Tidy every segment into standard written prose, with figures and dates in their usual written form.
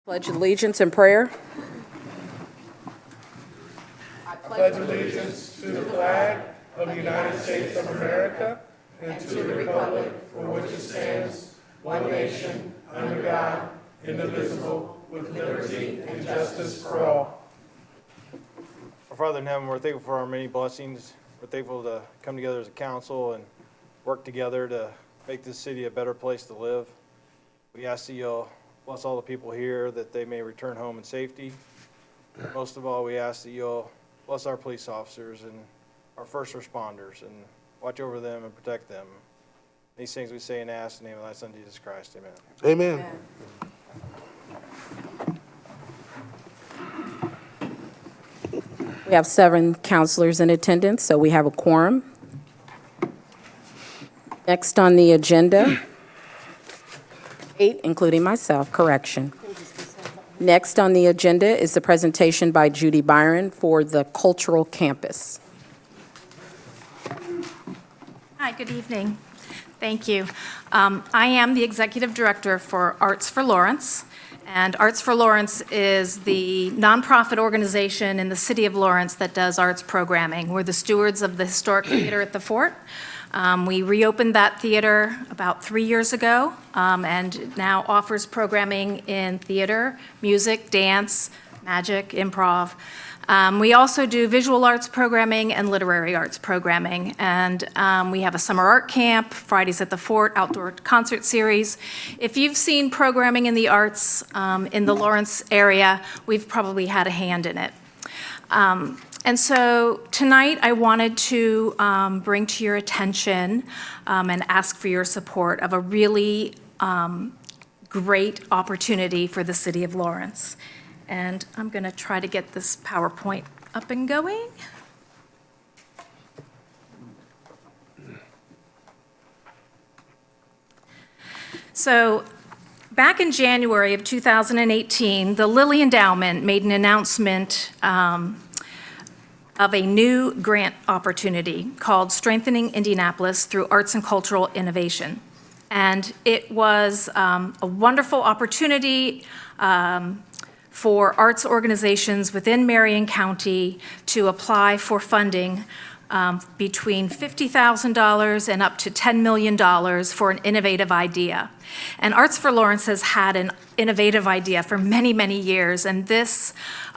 Pledge allegiance and prayer. I pledge allegiance to the flag of the United States of America and to the republic for which it stands, one nation, under God, indivisible, with liberty and justice for all. Our Father in heaven, we're thankful for our many blessings. We're thankful to come together as a council and work together to make this city a better place to live. We ask that you'll bless all the people here, that they may return home in safety. Most of all, we ask that you'll bless our police officers and our first responders and watch over them and protect them. These things we say and ask in the name of thy Son, Jesus Christ. Amen. Amen. We have 7 counselors in attendance, so we have a quorum. Next on the agenda, 8, including myself, correction. Next on the agenda is the presentation by Judy Byron for the Cultural Campus. Hi, good evening. Thank you. I am the Executive Director for Arts for Lawrence, and Arts for Lawrence is the nonprofit organization in the city of Lawrence that does arts programming. We're the stewards of the Historic Theater at the Fort. We reopened that theater about 3 years ago and now offers programming in theater, music, dance, magic, improv. We also do visual arts programming and literary arts programming. And we have a summer art camp, Fridays at the Fort, outdoor concert series. If you've seen programming in the arts in the Lawrence area, we've probably had a hand in it. And so tonight I wanted to bring to your attention and ask for your support of a really great opportunity for the city of Lawrence. And I'm going to try to get this PowerPoint up and going. So back in January of 2018, the Lilly Endowment made an announcement of a new grant opportunity called Strengthening Indianapolis Through Arts and Cultural Innovation. And it was a wonderful opportunity for arts organizations within Marion County to apply for funding between $50,000 and up to $10 million for an innovative idea. And Arts for Lawrence has had an innovative idea for many, many years, and this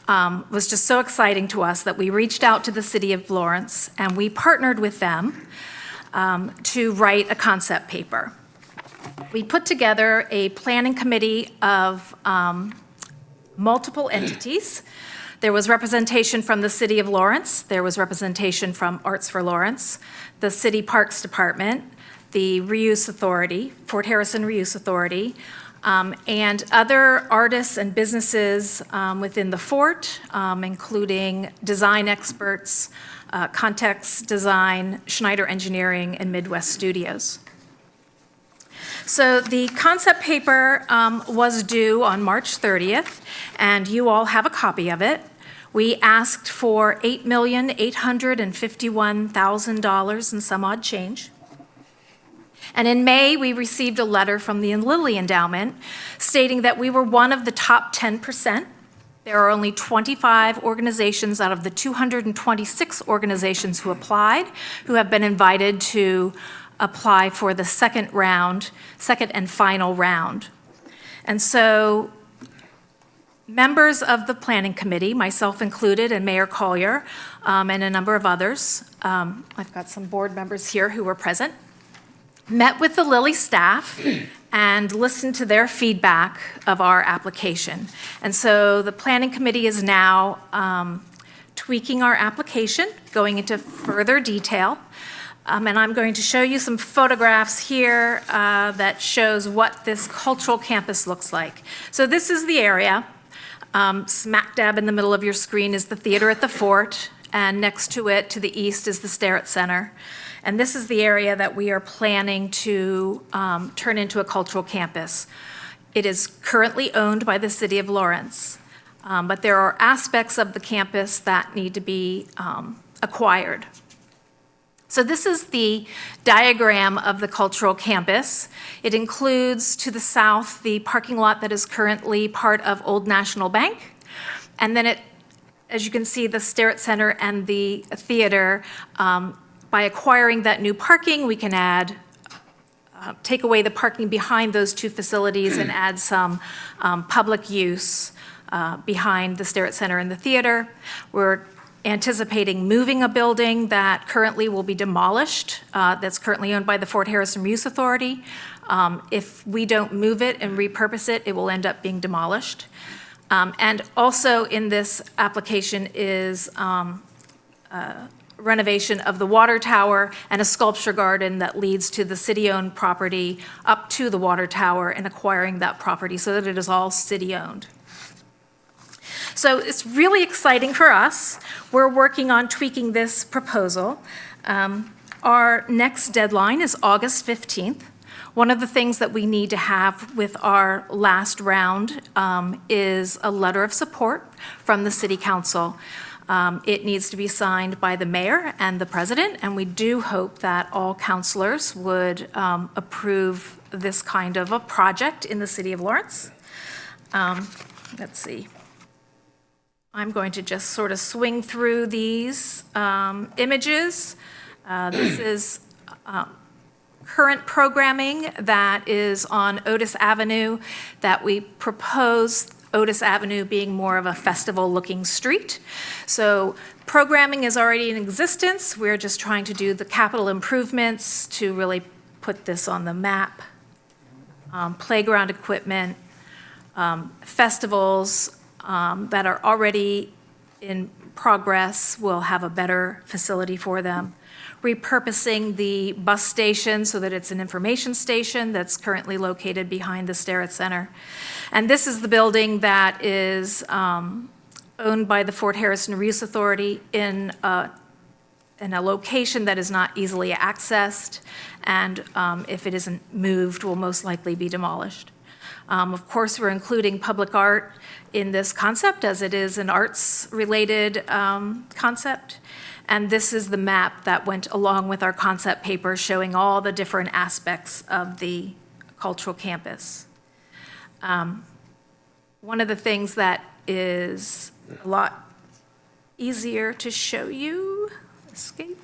was just so exciting to us that we reached out to the city of Lawrence and we partnered with them to write a concept paper. We put together a planning committee of multiple entities. There was representation from the city of Lawrence, there was representation from Arts for Lawrence, the City Parks Department, the Reuse Authority, Fort Harrison Reuse Authority, and other artists and businesses within the fort, including design experts, Context Design, Schneider Engineering, and Midwest Studios. So the concept paper was due on March 30th, and you all have a copy of it. We asked for $8,851,000 and some odd change. And in May, we received a letter from the Lilly Endowment stating that we were one of the top 10%. There are only 25 organizations out of the 226 organizations who applied, who have been invited to apply for the second and final round. And so members of the planning committee, myself included, and Mayor Collier, and a number of others, I've got some board members here who were present, met with the Lilly staff and listened to their feedback of our application. And so the planning committee is now tweaking our application, going into further detail. And I'm going to show you some photographs here that shows what this cultural campus looks like. So this is the area. Smack dab in the middle of your screen is the theater at the Fort, and next to it, to the east, is the Starrett Center. And this is the area that we are planning to turn into a cultural campus. It is currently owned by the city of Lawrence, but there are aspects of the campus that need to be acquired. So this is the diagram of the cultural campus. It includes to the south the parking lot that is currently part of Old National Bank. And then as you can see, the Starrett Center and the theater, by acquiring that new parking, we can take away the parking behind those two facilities and add some public use behind the Starrett Center and the theater. We're anticipating moving a building that currently will be demolished, that's currently owned by the Fort Harrison Reuse Authority. If we don't move it and repurpose it, it will end up being demolished. And also in this application is renovation of the water tower and a sculpture garden that leads to the city-owned property up to the water tower and acquiring that property so that it is all city-owned. So it's really exciting for us. We're working on tweaking this proposal. Our next deadline is August 15th. One of the things that we need to have with our last round is a letter of support from the City Council. It needs to be signed by the mayor and the president, and we do hope that all councilors would approve this kind of a project in the city of Lawrence. Let's see. I'm going to just sort of swing through these images. This is current programming that is on Otis Avenue that we propose, Otis Avenue being more of a festival-looking street. So programming is already in existence. We're just trying to do the capital improvements to really put this on the map. Playground equipment, festivals that are already in progress will have a better facility for them. Repurposing the bus station so that it's an information station that's currently located behind the Starrett Center. And this is the building that is owned by the Fort Harrison Reuse Authority in a location that is not easily accessed, and if it isn't moved, will most likely be demolished. Of course, we're including public art in this concept as it is an arts-related concept. And this is the map that went along with our concept paper showing all the different aspects of the cultural campus. One of the things that is a lot easier to show you, escape,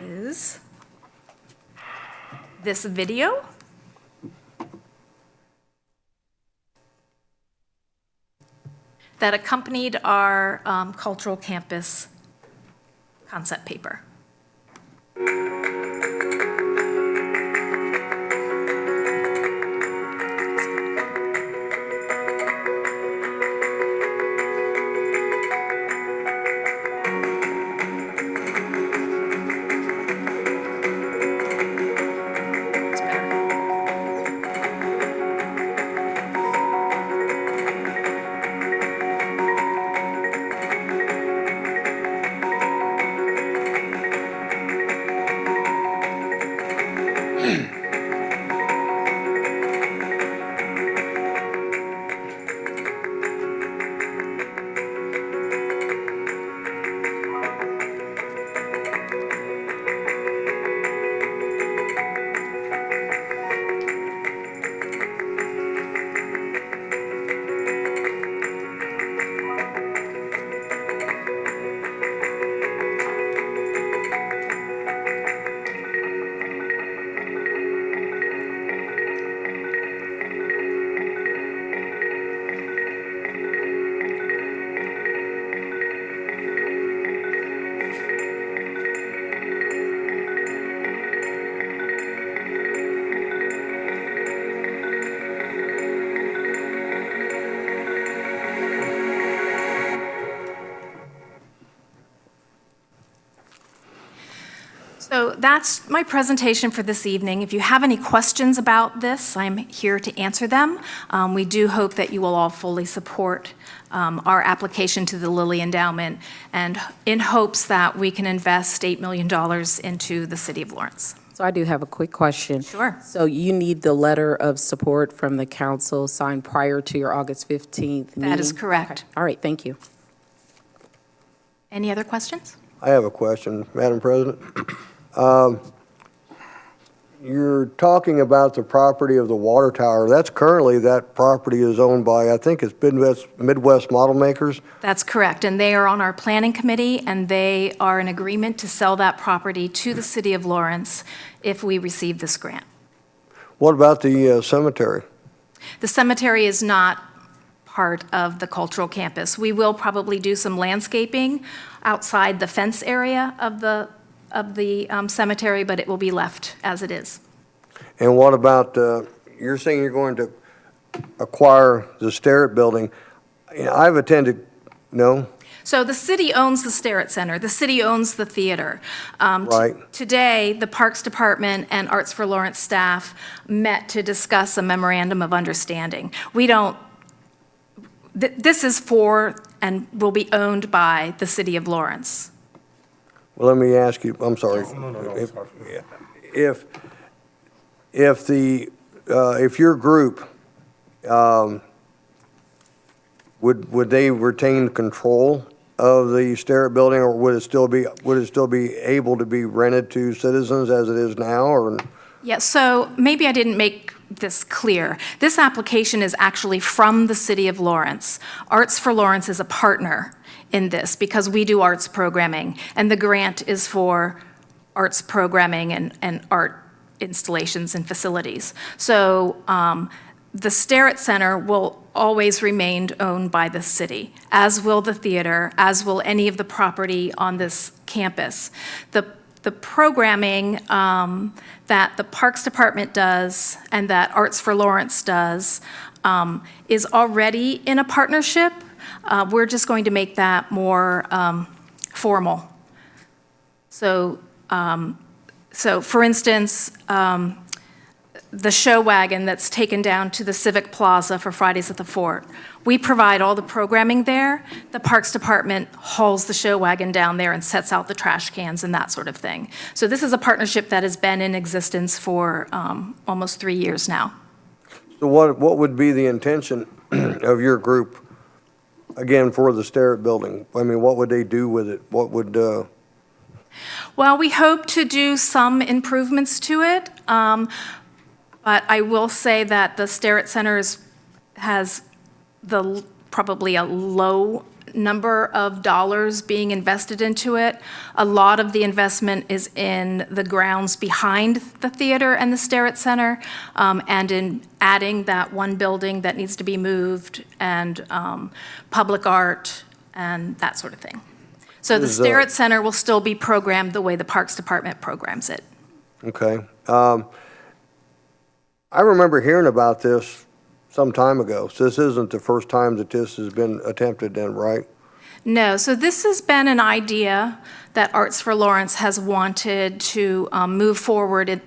is this video. That accompanied our cultural campus concept paper. So that's my presentation for this evening. If you have any questions about this, I'm here to answer them. We do hope that you will all fully support our application to the Lilly Endowment, and in hopes that we can invest $8 million into the city of Lawrence. So I do have a quick question. Sure. So you need the letter of support from the council signed prior to your August 15th meeting? That is correct. Okay. All right, thank you. Any other questions? I have a question, Madam President. You're talking about the property of the water tower. That's currently, that property is owned by, I think it's Midwest Model Makers. That's correct, and they are on our planning committee, and they are in agreement to sell that property to the city of Lawrence if we receive this grant. What about the cemetery? The cemetery is not part of the cultural campus. We will probably do some landscaping outside the fence area of the cemetery, but it will be left as it is. And what about, you're saying you're going to acquire the Starrett building. You know, I've attended, no? So the city owns the Starrett Center. The city owns the theater. Right. Today, the Parks Department and Arts for Lawrence staff met to discuss a memorandum of understanding. We don't, this is for and will be owned by the city of Lawrence. Well, let me ask you, I'm sorry. If your group, would they retain control of the Starrett building, or would it still be able to be rented to citizens as it is now, or? Yeah, so maybe I didn't make this clear. This application is actually from the city of Lawrence. Arts for Lawrence is a partner in this because we do arts programming, and the grant is for arts programming and art installations and facilities. So the Starrett Center will always remain owned by the city, as will the theater, as will any of the property on this campus. The programming that the Parks Department does and that Arts for Lawrence does is already in a partnership. We're just going to make that more formal. So for instance, the show wagon that's taken down to the Civic Plaza for Fridays at the Fort, we provide all the programming there. The Parks Department hauls the show wagon down there and sets out the trash cans and that sort of thing. So this is a partnership that has been in existence for almost 3 years now. So what would be the intention of your group, again, for the Starrett building? I mean, what would they do with it? What would... Well, we hope to do some improvements to it, but I will say that the Starrett Center has probably a low number of dollars being invested into it. A lot of the investment is in the grounds behind the theater and the Starrett Center, and in adding that one building that needs to be moved, and public art, and that sort of thing. So the Starrett Center will still be programmed the way the Parks Department programs it. Okay. I remember hearing about this some time ago, so this isn't the first time that this has been attempted then, right? No, so this has been an idea that Arts for Lawrence has wanted to move forward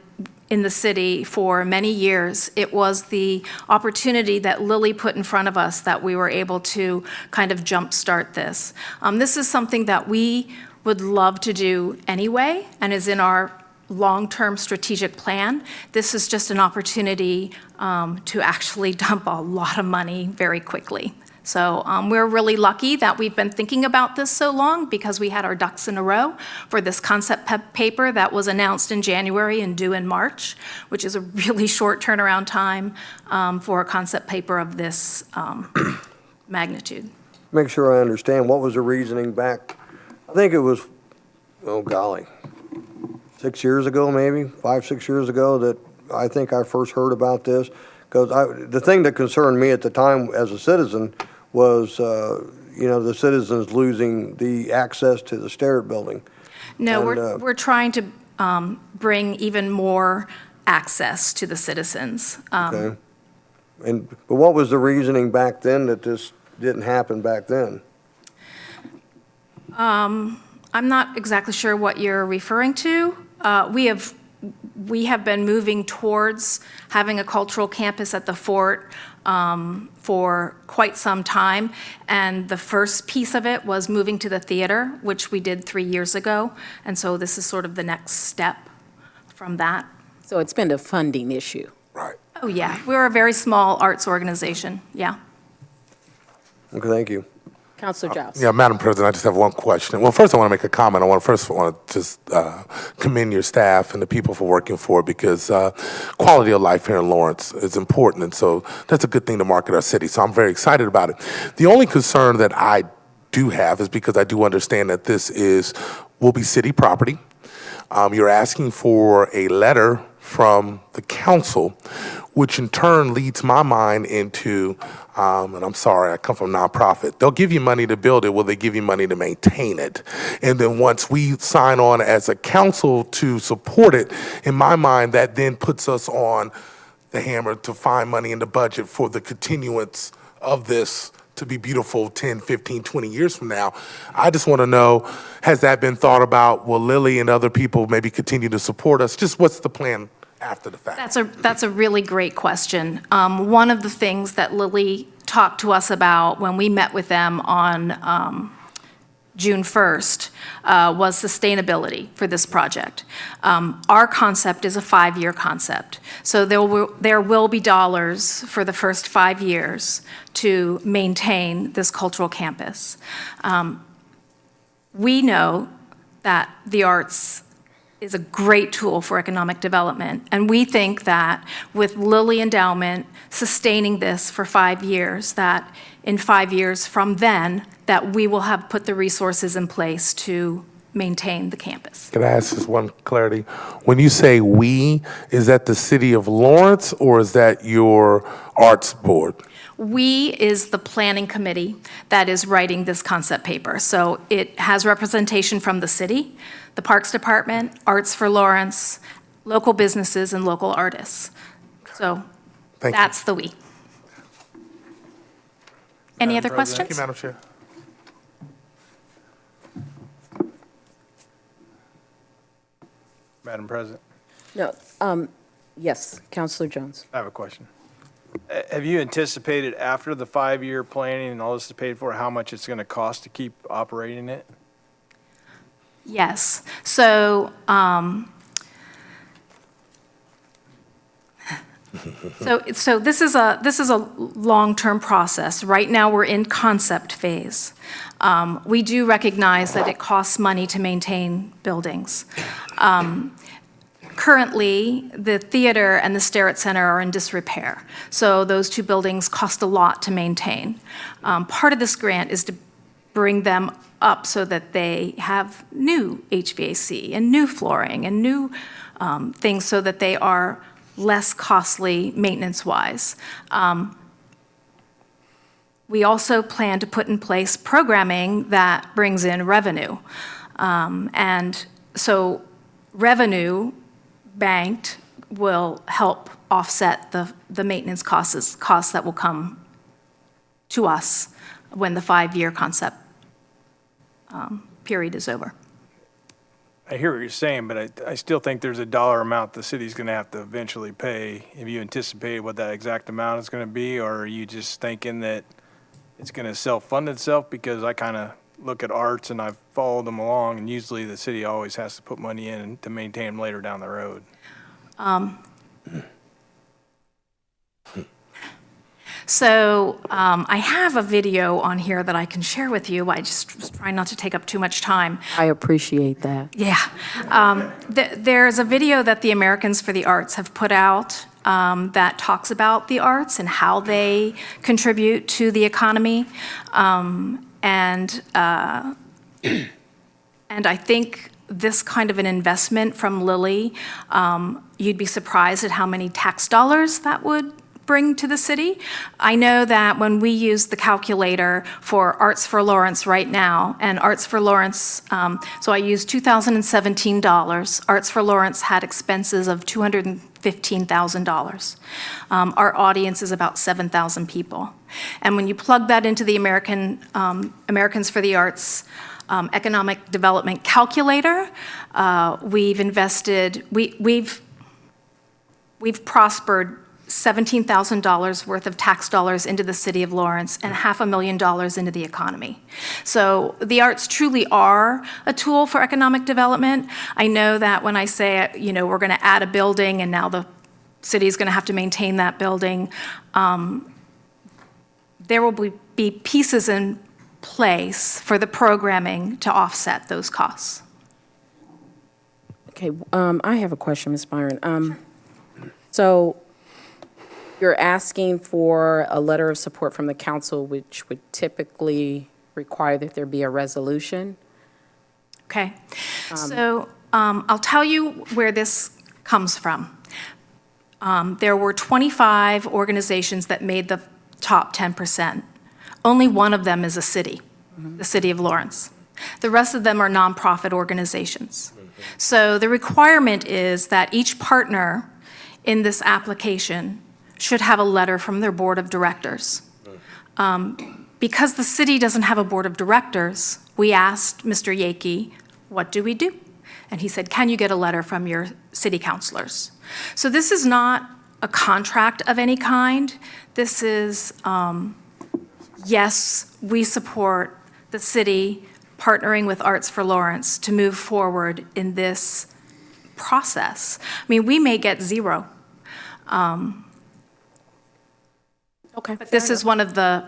in the city for many years. It was the opportunity that Lily put in front of us that we were able to kind of jumpstart this. This is something that we would love to do anyway and is in our long-term strategic plan. This is just an opportunity to actually dump a lot of money very quickly. So we're really lucky that we've been thinking about this so long because we had our ducks in a row for this concept paper that was announced in January and due in March, which is a really short turnaround time for a concept paper of this magnitude. Make sure I understand, what was the reasoning back, I think it was, oh golly, 6 years ago maybe, 5, 6 years ago, that I think I first heard about this. Because the thing that concerned me at the time as a citizen was, the citizens losing the access to the Starrett building. No, And, we're trying to bring even more access to the citizens. Okay. But what was the reasoning back then that this didn't happen back then? I'm not exactly sure what you're referring to. We have been moving towards having a cultural campus at the Fort for quite some time, and the first piece of it was moving to the theater, which we did 3 years ago, and so this is sort of the next step from that. So it's been a funding issue. Right. Oh, yeah, we're a very small arts organization, yeah. Okay, thank you. Counselor Giles. Yeah, Madam President, I just have one question. Well, first I want to make a comment. I want to just commend your staff and the people for working for it, because quality of life here in Lawrence is important, and so that's a good thing to market our city. So I'm very excited about it. The only concern that I do have is because I do understand that this will be city property. You're asking for a letter from the council, which in turn leads my mind into, and I'm sorry, I come from nonprofit. They'll give you money to build it. Will they give you money to maintain it? And then once we sign on as a council to support it, in my mind, that then puts us on the hammer to find money in the budget for the continuance of this to be beautiful 10, 15, 20 years from now. I just want to know, has that been thought about? Will Lily and other people maybe continue to support us? Just what's the plan after the fact? That's a really great question. One of the things that Lily talked to us about when we met with them on June 1st was sustainability for this project. Our concept is a 5-year concept. So there will be dollars for the first 5 years to maintain this cultural campus. We know that the arts is a great tool for economic development, and we think that with Lilly Endowment sustaining this for 5 years, that in 5 years from then, that we will have put the resources in place to maintain the campus. Can I ask just one clarity? When you say we, is that the city of Lawrence or is that your arts board? We is the planning committee that is writing this concept paper. So it has representation from the city, the Parks Department, Arts for Lawrence, local businesses, and local artists. So Thank you. that's the we. Any other questions? Thank you, Madam Chair. Madam President, No, yes, Counselor Jones. I have a question. Have you anticipated after the 5-year planning and all this is paid for, how much it's going to cost to keep operating it? Yes. So, so this is a long-term process. Right now, we're in concept phase. We do recognize that it costs money to maintain buildings. Currently, the theater and the Starrett Center are in disrepair, so those two buildings cost a lot to maintain. Part of this grant is to bring them up so that they have new HVAC and new flooring and new things so that they are less costly maintenance-wise. We also plan to put in place programming that brings in revenue. And so revenue banked will help offset the maintenance costs that will come to us when the 5-year concept period is over. I hear what you're saying, but I still think there's a dollar amount the city's going to have to eventually pay. Have you anticipated what that exact amount is going to be, or are you just thinking that it's going to self-fund itself? Because I kind of look at arts and I've followed them along, and usually the city always has to put money in to maintain them later down the road. So I have a video on here that I can share with you. I just was trying not to take up too much time. I appreciate that. Yeah. There's a video that the Americans for the Arts have put out that talks about the arts and how they contribute to the economy. And I think this kind of an investment from Lilly, you'd be surprised at how many tax dollars that would bring to the city. I know that when we use the calculator for Arts for Lawrence right now, and Arts for Lawrence, so I used 2017 dollars. Arts for Lawrence had expenses of $215,000. Our audience is about 7,000 people. And when you plug that into the Americans for the Arts economic development calculator, we've invested, we've prospered $17,000 worth of tax dollars into the city of Lawrence and $500,000 into the economy. So the arts truly are a tool for economic development. I know that when I say, you know, we're going to add a building and now the city is going to have to maintain that building, there will be pieces and place for the programming to offset those costs. Okay, I have a question, Ms. Byron. So you're asking for a letter of support from the council, which would typically require that there be a resolution? Okay, so I'll tell you where this comes from. There were 25 organizations that made the top 10%. Only one of them is a city, the City of Lawrence. The rest of them are nonprofit organizations. So the requirement is that each partner in this application should have a letter from their board of directors. Because the city doesn't have a board of directors, we asked Mr. Yakey, what do we do? And he said, can you get a letter from your city councilors? So this is not a contract of any kind. This is, yes, we support the city partnering with Arts for Lawrence to move forward in this process. I mean, we may get zero. Okay. But this is one of the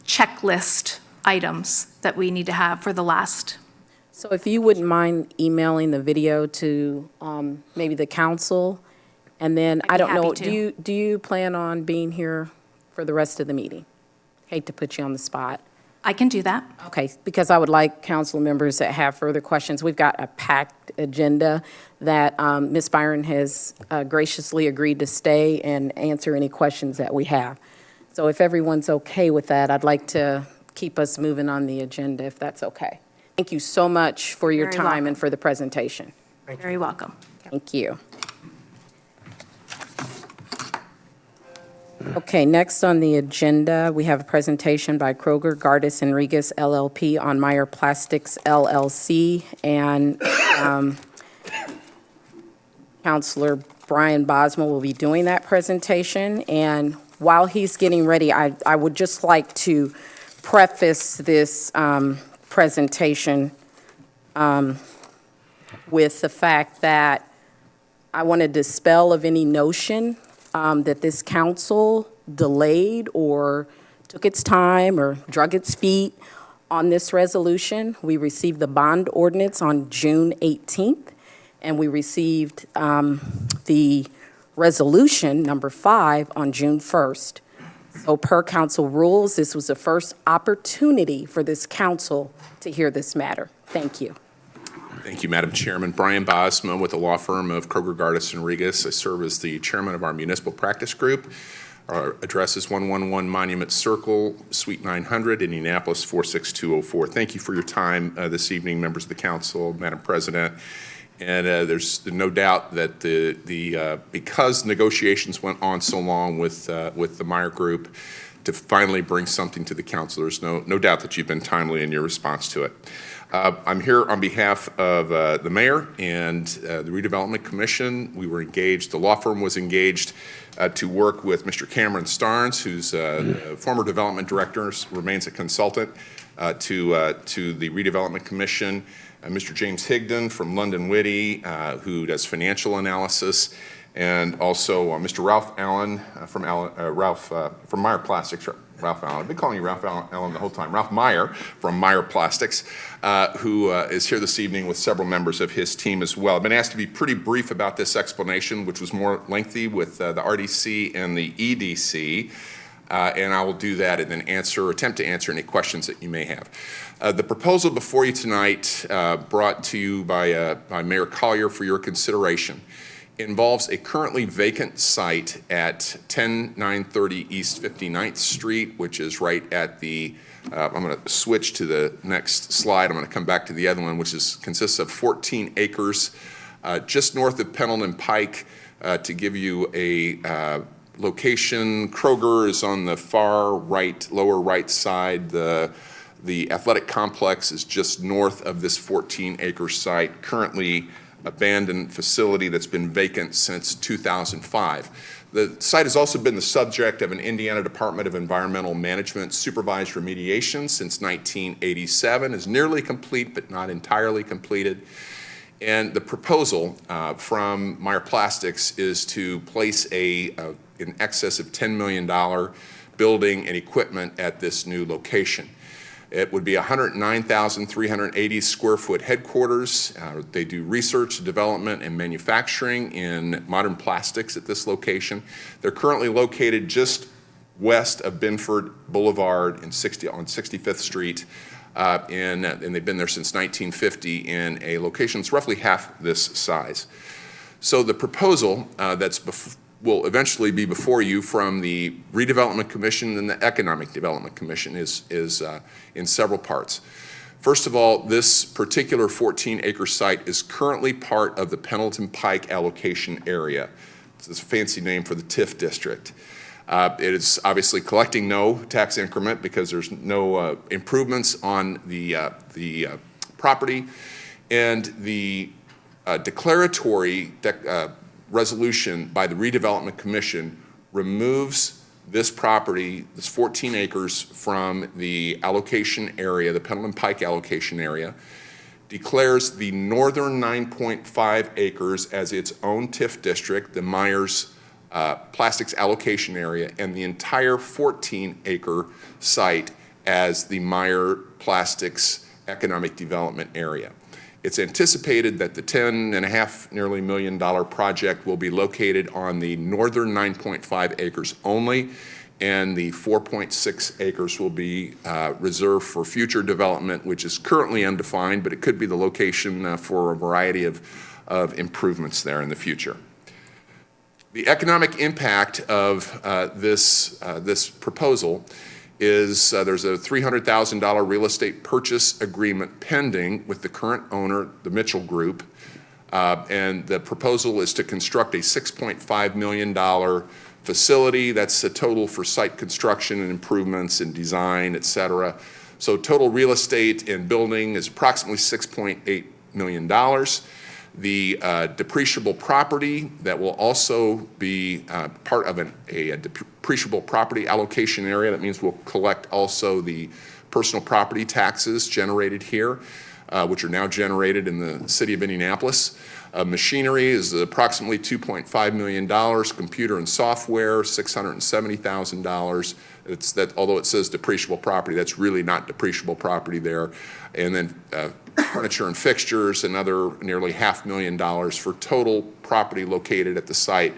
checklist items that we need to have for the last. So if you wouldn't mind emailing the video to maybe the council, and then, I'd I be don't know, happy to. do you plan on being here for the rest of the meeting? Hate to put you on the spot. I can do that. Okay, because I would like council members that have further questions. We've got a packed agenda that Ms. Byron has graciously agreed to stay and answer any questions that we have. So if everyone's okay with that, I'd like to keep us moving on the agenda, if that's okay. Thank you so much for your Very time welcome. and for the presentation. Very welcome. Thank you. Okay, next on the agenda, we have a presentation by Kroger, Gardis, and Regis LLP on Meyer Plastics LLC, and Councilor Brian Bosma will be doing that presentation. And while he's getting ready, I would just like to preface this presentation with the fact that I want to dispel of any notion that this council delayed or took its time or drug its feet on this resolution. We received the bond ordinance on June 18th, and we received the resolution, number 5, on June 1st. So per council rules, this was the first opportunity for this council to hear this matter. Thank you. Thank you, Madam Chairman. Brian Bosma with the law firm of Kroger, Gardis, and Regis. I serve as the chairman of our municipal practice group. Our address is 111 Monument Circle, Suite 900, Indianapolis 46204. Thank you for your time this evening, members of the council, Madam President. And there's no doubt that because negotiations went on so long with the Meyer Group to finally bring something to the council, there's no doubt that you've been timely in your response to it. I'm here on behalf of the mayor and the Redevelopment Commission. We were engaged, the law firm was engaged to work with Mr. Cameron Starnes, who's a former development director, remains a consultant to the Redevelopment Commission. Mr. James Higdon from London Witty, who does financial analysis, and also Mr. Ralph Allen from Meyer Plastics. Ralph Allen. I've been calling you Ralph Allen the whole time. Ralph Meyer from Meyer Plastics, who is here this evening with several members of his team as well. I've been asked to be pretty brief about this explanation, which was more lengthy with the RDC and the EDC, and I will do that and then attempt to answer any questions that you may have. The proposal before you tonight, brought to you by Mayor Collier for your consideration, involves a currently vacant site at 10930 East 59th Street, which is right at the, I'm going to switch to the next slide. I'm going to come back to the other one, which consists of 14 acres just north of Pendleton Pike. To give you a location, Kroger is on the far right, lower right side. The athletic complex is just north of this 14-acre site, currently abandoned facility that's been vacant since 2005. The site has also been the subject of an Indiana Department of Environmental Management supervised remediation since 1987, is nearly complete but not entirely completed. And the proposal from Meyer Plastics is to place in excess of $10 million building and equipment at this new location. It would be 109,380 square foot headquarters. They do research, development, and manufacturing in modern plastics at this location. They're currently located just west of Binford Boulevard on 65th Street, and they've been there since 1950 in a location that's roughly half this size. So the proposal will eventually be before you from the Redevelopment Commission and the Economic Development Commission is in several parts. First of all, this particular 14-acre site is currently part of the Pendleton Pike allocation area. It's a fancy name for the TIF district. It is obviously collecting no tax increment because there's no improvements on the property, and the declaratory resolution by the Redevelopment Commission removes this property, this 14 acres, from the allocation area, the Pendleton Pike allocation area, declares the northern 9.5 acres as its own TIF district, the Myers plastics allocation area, and the entire 14-acre site as the Meyer Plastics Economic Development Area. It's anticipated that the $10.5 nearly million project will be located on the northern 9.5 acres only, and the 4.6 acres will be reserved for future development, which is currently undefined, but it could be the location for a variety of improvements there in the future. The economic impact of this proposal is there's a $300,000 real estate purchase agreement pending with the current owner, the Mitchell Group, and the proposal is to construct a $6.5 million facility. That's the total for site construction and improvements and design, et cetera. So total real estate and building is approximately $6.8 million. The depreciable property that will also be part of a depreciable property allocation area. That means we'll collect also the personal property taxes generated here, which are now generated in the city of Indianapolis. Machinery is approximately $2.5 million. Computer and software, $670,000. It's that, although it says depreciable property, that's really not depreciable property there. And then furniture and fixtures, another nearly $500,000 for total property located at the site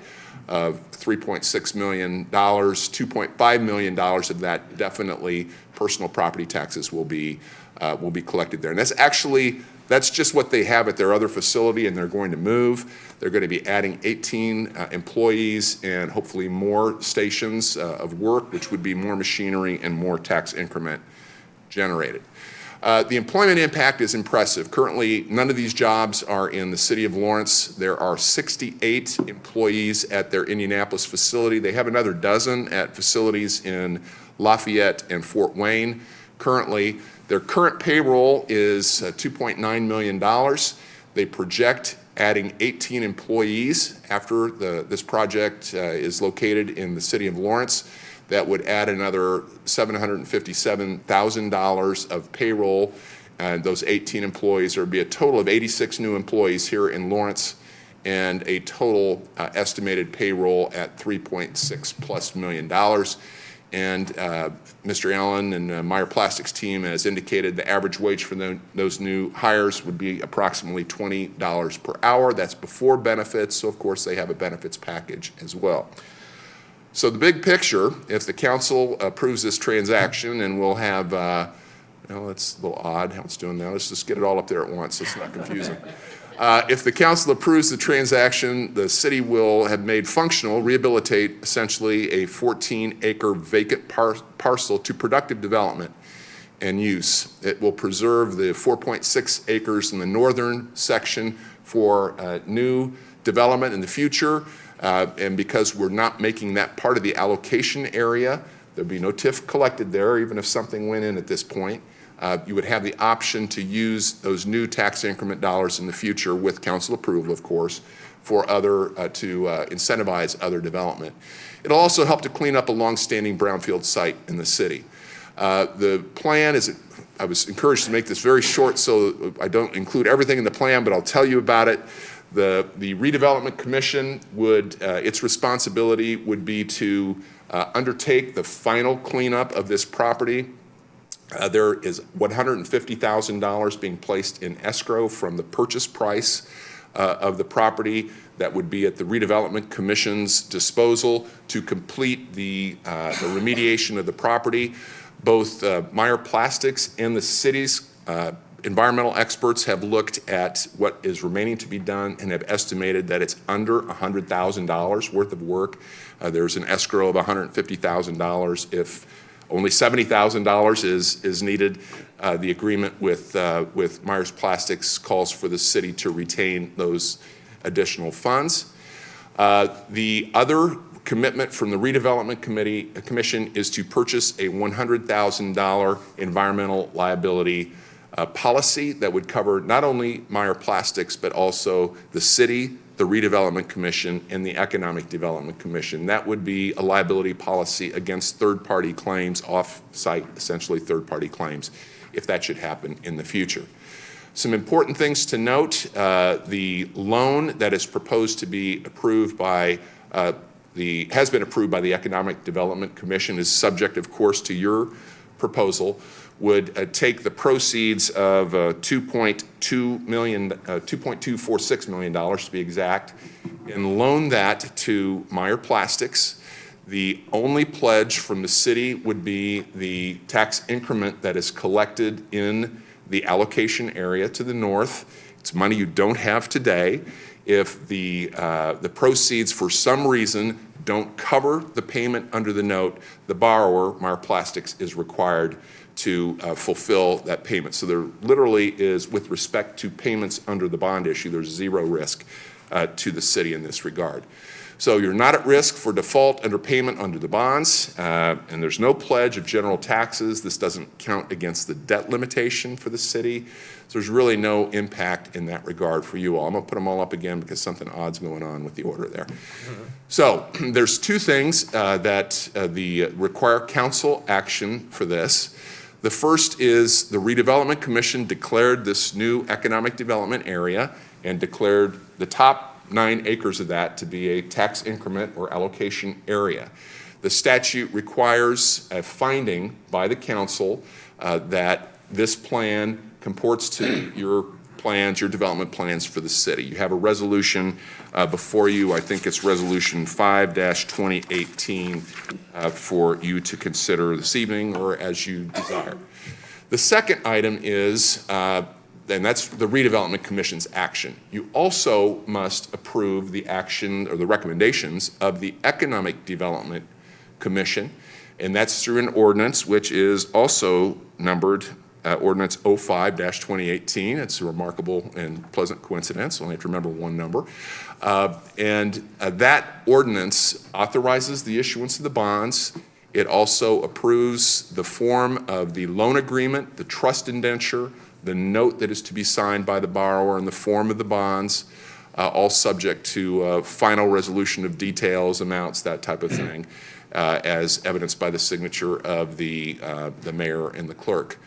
of $3.6 million. $2.5 million of that definitely personal property taxes will be collected there. And that's just what they have at their other facility, and they're going to move. They're going to be adding 18 employees and hopefully more stations of work, which would be more machinery and more tax increment generated. The employment impact is impressive. Currently, none of these jobs are in the city of Lawrence. There are 68 employees at their Indianapolis facility. They have another dozen at facilities in Lafayette and Fort Wayne. Currently, their current payroll is $2.9 million. They project adding 18 employees after this project is located in the city of Lawrence. That would add another $757,000 of payroll, and those 18 employees, there would be a total of 86 new employees here in Lawrence, and a total estimated payroll at $3.6+ million. And Mr. Allen and Meyer Plastics team has indicated the average wage for those new hires would be approximately $20 per hour. That's before benefits, so of course they have a benefits package as well. So the big picture, if the council approves this transaction, and we'll have, it's a little odd how it's doing now. Let's just get it all up there at once so it's not confusing. If the council approves the transaction, the city will have made functional, rehabilitate essentially a 14-acre vacant parcel to productive development and use. It will preserve the 4.6 acres in the northern section for new development in the future. And because we're not making that part of the allocation area, there'd be no TIF collected there, even if something went in at this point. You would have the option to use those new tax increment dollars in the future, with council approval, of course, for to incentivize other development. It'll also help to clean up a longstanding brownfield site in the city. The plan is, I was encouraged to make this very short so I don't include everything in the plan, but I'll tell you about it. The Redevelopment Commission its responsibility would be to undertake the final cleanup of this property There is $150,000 being placed in escrow from the purchase price of the property that would be at the Redevelopment Commission's disposal to complete the remediation of the property. Both Meyer Plastics and the city's environmental experts have looked at what is remaining to be done and have estimated that it's under $100,000 worth of work. There's an escrow of $150,000. If only $70,000 is needed, the agreement with Myers Plastics calls for the city to retain those additional funds. The other commitment from the Redevelopment Commission is to purchase a $100,000 environmental liability policy that would cover not only Meyer Plastics, but also the city, the Redevelopment Commission, and the Economic Development Commission. That would be a liability policy against third-party claims, off-site, essentially third-party claims, if that should happen in the future. Some important things to note: the loan that is proposed to be approved by has been approved by the Economic Development Commission, is subject, of course, to your proposal, would take the proceeds of $2.246 million to be exact, and loan that to Meyer Plastics. The only pledge from the city would be the tax increment that is collected in the allocation area to the north. It's money you don't have today. If the proceeds for some reason don't cover the payment under the note, the borrower, Meyer Plastics, is required to fulfill that payment. So there literally is, with respect to payments under the bond issue, there's zero risk to the city in this regard. So you're not at risk for default under payment under the bonds, and there's no pledge of general taxes. This doesn't count against the debt limitation for the city. So there's really no impact in that regard for you all. I'm going to put them all up again because something odd's going on with the order there. So there's two things that require council action for this. The first is the Redevelopment Commission declared this new economic development area and declared the top 9 acres of that to be a tax increment or allocation area. The statute requires a finding by the council that this plan comports to your plans, your development plans for the city. You have a resolution before you. I think it's Resolution 5-2018 for you to consider this evening or as you desire. The second item is, and that's the Redevelopment Commission's action. You also must approve the action or the recommendations of the Economic Development Commission, and that's through an ordinance which is also numbered Ordinance 05-2018. It's a remarkable and pleasant coincidence. Only have to remember one number. That ordinance authorizes the issuance of the bonds. It also approves the form of the loan agreement, the trust indenture, the note that is to be signed by the borrower, and the form of the bonds, all subject to final resolution of details, amounts, that type of thing, as evidenced by the signature of the mayor and the clerk.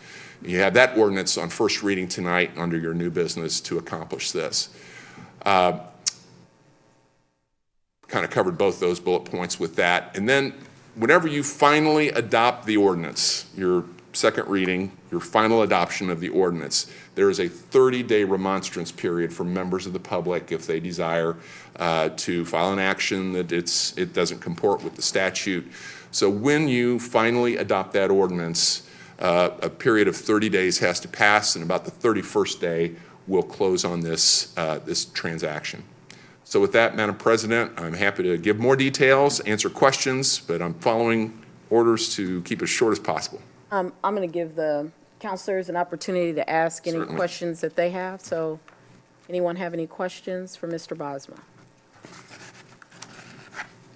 You have that ordinance on first reading tonight under your new business to accomplish this. Kind of covered both those bullet points with that. And then whenever you finally adopt the ordinance, your second reading, your final adoption of the ordinance, there is a 30-day remonstrance period for members of the public if they desire to file an action that it doesn't comport with the statute. So when you finally adopt that ordinance, a period of 30 days has to pass, and about the 31st day, we'll close on this transaction. So with that, Madam President, I'm happy to give more details, answer questions, but I'm following orders to keep it as short as possible. I'm going to give the counselors an opportunity to ask any Certainly. questions that they have. So anyone have any questions for Mr. Bosma?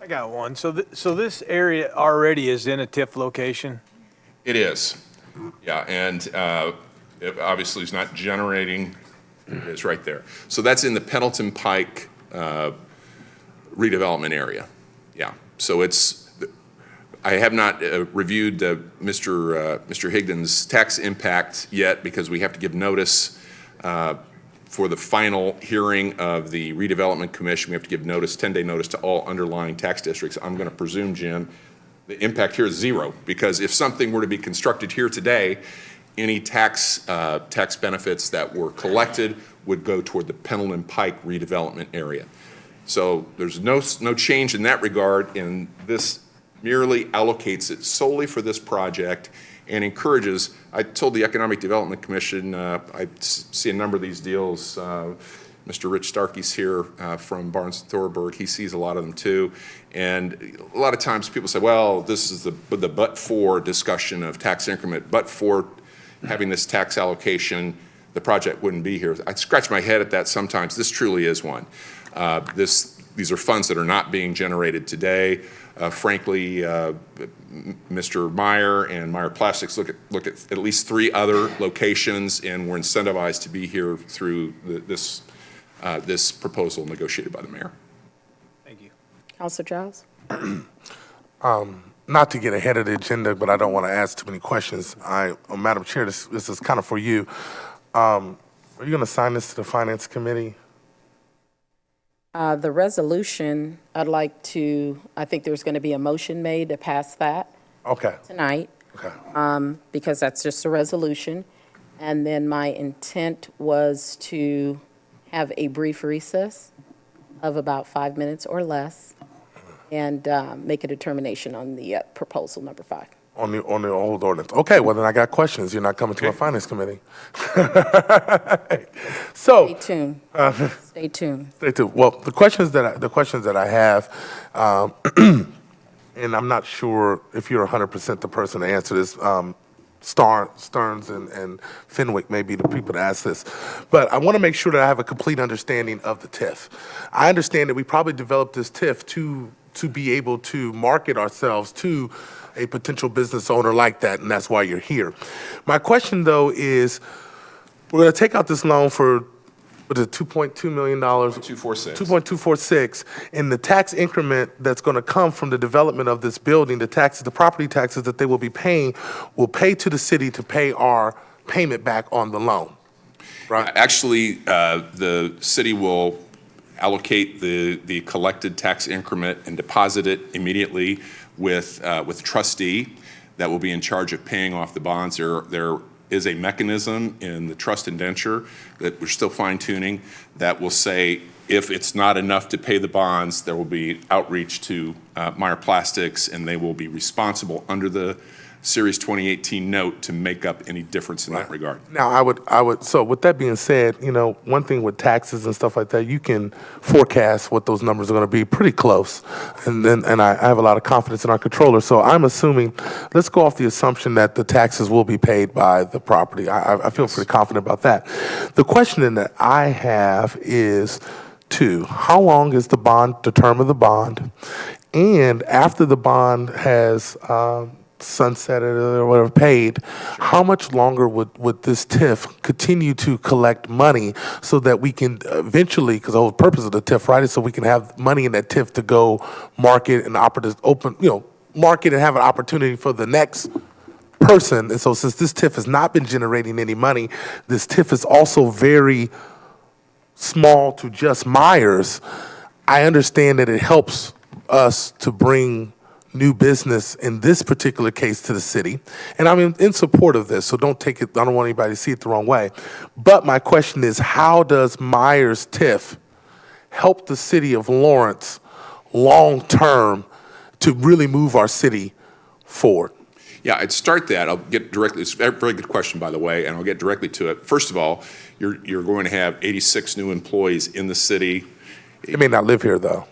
I got one. So this area already is in a TIF location? It is, yeah, and it obviously is not generating, it is right there. So that's in the Pendleton Pike redevelopment area, yeah. So I have not reviewed Mr. Higdon's tax impact yet because we have to give notice for the final hearing of the Redevelopment Commission. We have to give notice, 10-day notice to all underlying tax districts. I'm going to presume, Jim, the impact here is zero, because if something were to be constructed here today, any tax benefits that were collected would go toward the Pendleton Pike redevelopment area. So there's no change in that regard, and this merely allocates it solely for this project and encourages. I told the Economic Development Commission, I see a number of these deals. Mr. Rich Starkey's here from Barnes & Thorburg. He sees a lot of them too. And a lot of times people say, well, this is the but-for discussion of tax increment. But for having this tax allocation, the project wouldn't be here. I scratch my head at that sometimes. This truly is one. These are funds that are not being generated today. Frankly, Mr. Meyer and Meyer Plastics look at least 3 other locations, and we're incentivized to be here through this proposal negotiated by the mayor. Thank you. Councilor Giles? Not to get ahead of the agenda, but I don't want to ask too many questions. Madam Chair, this is kind of for you. Are you going to sign this to the Finance Committee? The resolution, I think there's going to be a motion made to pass that Okay. tonight, Okay. because that's just a resolution. And then my intent was to have a brief recess of about 5 minutes or less and make a determination on the proposal number 5. On the old ordinance. Okay, well then I got questions. You're not coming to a Finance Committee. So. Stay tuned. Stay tuned. Stay tuned. Well, the questions that I have, and I'm not sure if you're 100% the person to answer this. Stearns and Fenwick may be the people to ask this. But I want to make sure that I have a complete understanding of the TIF. I understand that we probably developed this TIF to be able to market ourselves to a potential business owner like that, and that's why you're here. My question, though, is we're going to take out this loan for $2.2 million. 246. 2.246, and the tax increment that's going to come from the development of this building, the property taxes that they will be paying, will pay to the city to pay our payment back on the loan, right? Actually, the city will allocate the collected tax increment and deposit it immediately with a trustee that will be in charge of paying off the bonds. There is a mechanism in the trust indenture that we're still fine-tuning that will say if it's not enough to pay the bonds, there will be outreach to Meyer Plastics, and they will be responsible under the Series 2018 note to make up any difference in that regard. Now, I would. So, with that being said, one thing with taxes and stuff like that, you can forecast what those numbers are going to be pretty close, and I have a lot of confidence in our controller. So, I'm assuming, let's go off the assumption that the taxes will be paid by the property. I feel pretty confident about that. The question then that I have is, how long is the term of the bond, and after the bond has sunsetted or whatever paid, how much longer would this TIF continue to collect money so that we can eventually, because the whole purpose of the TIF, right, is so we can have money in that TIF to go market and market and have an opportunity for the next person. And so since this TIF has not been generating any money, this TIF is also very small to just Myers. I understand that it helps us to bring new business in this particular case to the city, and I'm in support of this, so don't take it, I don't want anybody to see it the wrong way. But my question is, how does Myers TIF help the city of Lawrence long-term to really move our city forward? Yeah, I'd start that. I'll get directly. It's a very good question, by the way, and I'll get directly to it. First of all, you're going to have 86 new employees in the city. They may not live here, though.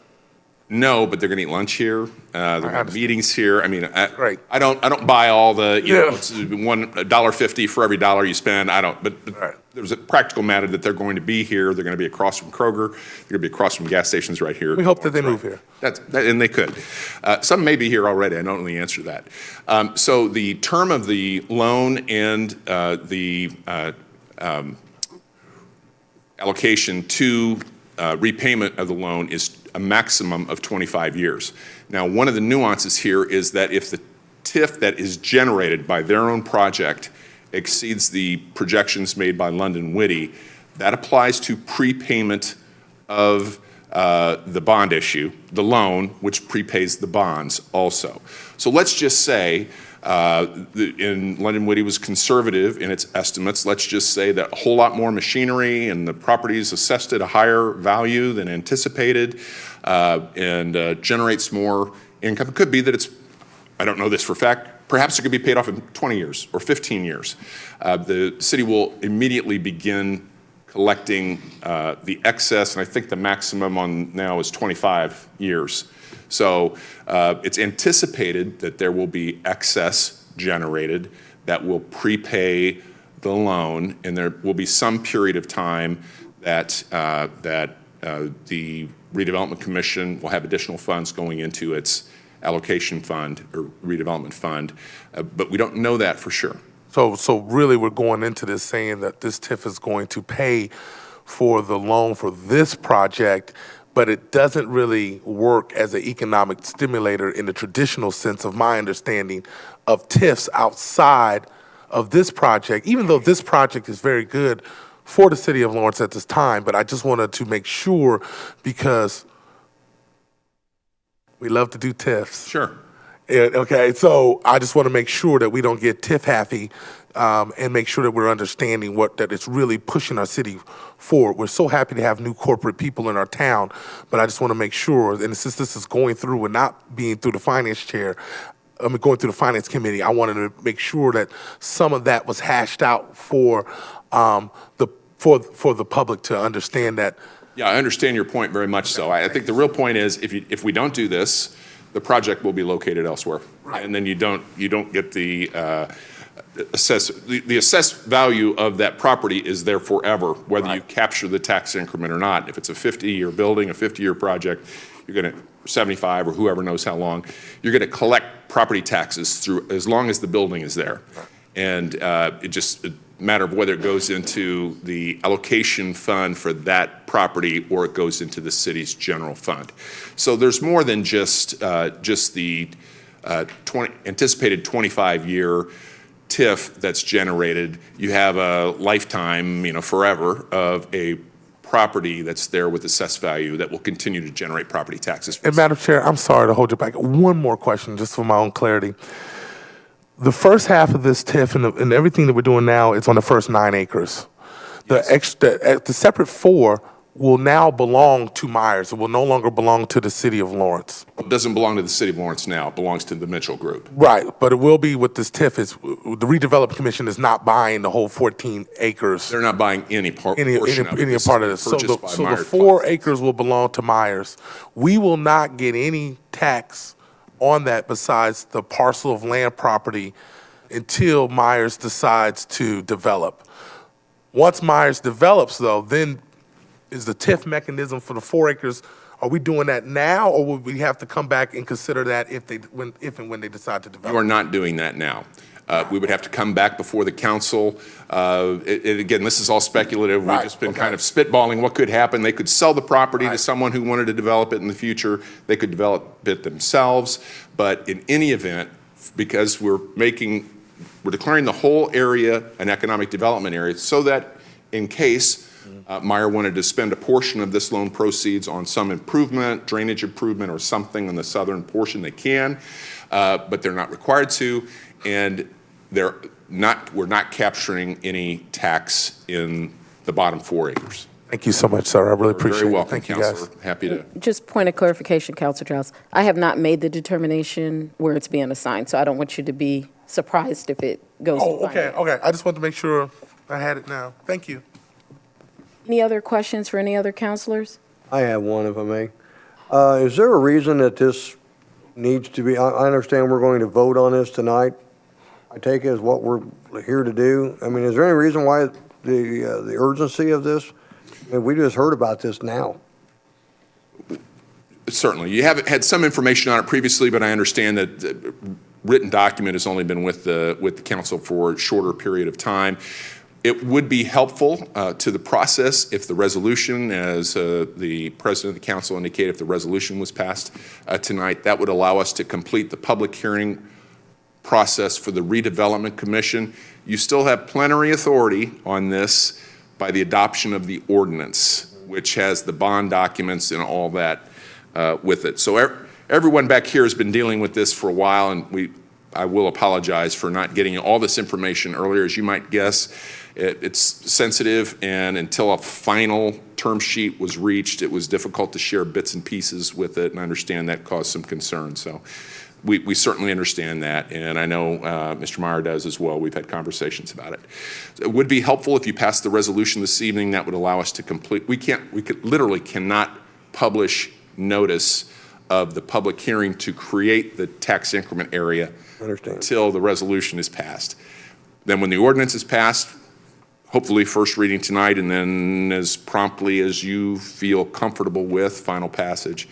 No, but they're going to eat lunch here. They're going to have meetings here. I mean, Right. I don't buy all the, Yeah. it's $1.50 for every dollar you spend. I don't, but Right. there's a practical matter that they're going to be here. They're going to be across from Kroger. They're going to be across from gas stations right here. We hope that they move here. And they could. Some may be here already. I don't know the answer to that. So the term of the loan and the allocation to repayment of the loan is a maximum of 25 years. Now, one of the nuances here is that if the TIF that is generated by their own project exceeds the projections made by London Witty, that applies to prepayment of the bond issue, the loan, which prepays the bonds also. So let's just say, and London Woody was conservative in its estimates, let's just say that a whole lot more machinery and the properties assessed at a higher value than anticipated, and generates more income. It could be that it's, I don't know this for a fact, perhaps it could be paid off in 20 years or 15 years. The city will immediately begin collecting the excess, and I think the maximum on now is 25 years. So it's anticipated that there will be excess generated that will prepay the loan, and there will be some period of time that the Redevelopment Commission will have additional funds going into its allocation fund or redevelopment fund, but we don't know that for sure. So really, we're going into this saying that this TIF is going to pay for the loan for this project, but it doesn't really work as an economic stimulator in the traditional sense of my understanding of TIFs outside of this project, even though this project is very good for the city of Lawrence at this time. But I just wanted to make sure, because we love to do TIFs. Sure. Okay, so I just want to make sure that we don't get TIF happy, and make sure that we're understanding that it's really pushing our city forward. We're so happy to have new corporate people in our town, but I just want to make sure, and since this is going through and not being through the finance chair, going through the finance committee, I wanted to make sure that some of that was hashed out for the public to understand that. Yeah, I understand your point very much so. I think the real point is if we don't do this, the project will be located elsewhere. Right. And then you don't get the assessed value of that property is there forever, whether you capture the tax increment or not. If it's a 50-year building, a 50-year project, you're going to, 75 or whoever knows how long, you're going to collect property taxes through as long as the building is there. Right. And it just a matter of whether it goes into the allocation fund for that property or it goes into the city's general fund. So there's more than just the anticipated 25-year TIF that's generated. You have a lifetime, forever, of a property that's there with assessed value that will continue to generate property taxes. And Madam Chair, I'm sorry to hold you back. One more question, just for my own clarity. The first half of this TIF and everything that we're doing now is on the first 9 acres. Yes. The separate 4 will now belong to Myers. It will no longer belong to the city of Lawrence. It doesn't belong to the city of Lawrence now. It belongs to the Mitchell Group. Right, but it will be with this TIF. The Redevelopment Commission is not buying the whole 14 acres. They're not buying any portion of it. Any part of this. So the 4 acres will belong to Myers. We will not get any tax on that besides the parcel of land property until Myers decides to develop. Once Myers develops, though, then is the TIF mechanism for the 4 acres, are we doing that now, or will we have to come back and consider that if and when they decide to develop? You are not doing that now. We would have to come back before the council. Again, this is all speculative. We've just been kind of spitballing what could happen. They could sell the property to someone who wanted to develop it in the future. They could develop it themselves. But in any event, because we're declaring the whole area an economic development area so that in case Meyer wanted to spend a portion of this loan proceeds on some improvement, drainage improvement or something in the southern portion, they can, but they're not required to, and we're not capturing any tax in the bottom 4 acres. Thank you so much, sir. I really appreciate it. Very welcome, Thank you, Counselor. guys. Happy to. Just point of clarification, Councilor Giles. I have not made the determination where it's being assigned, so I don't want you to be surprised if it goes to finance. Okay. I just wanted to make sure I had it now. Thank you. Any other questions for any other counselors? I have one, if I may. Is there a reason that this needs to be, I understand we're going to vote on this tonight. I take it as what we're here to do. I mean, is there any reason why the urgency of this? I mean, we just heard about this now. Certainly. You have had some information on it previously, but I understand that the written document has only been with the council for a shorter period of time. It would be helpful to the process if the resolution, as the president of the council indicated, if the resolution was passed tonight. That would allow us to complete the public hearing process for the redevelopment commission. You still have plenary authority on this by the adoption of the ordinance. which has the bond documents and all that with it. So everyone back here has been dealing with this for a while, and I will apologize for not getting all this information earlier. As you might guess, it's sensitive, and until a final term sheet was reached, it was difficult to share bits and pieces with it, and I understand that caused some concern. So we certainly understand that, and I know Mr. Meyer does as well. We've had conversations about it. It would be helpful if you passed the resolution this evening. That would allow us to complete. We literally cannot publish notice of the public hearing to create the tax increment area until the resolution is passed. Then when the ordinance is passed, hopefully first reading tonight, and then as promptly as you feel comfortable with final passage,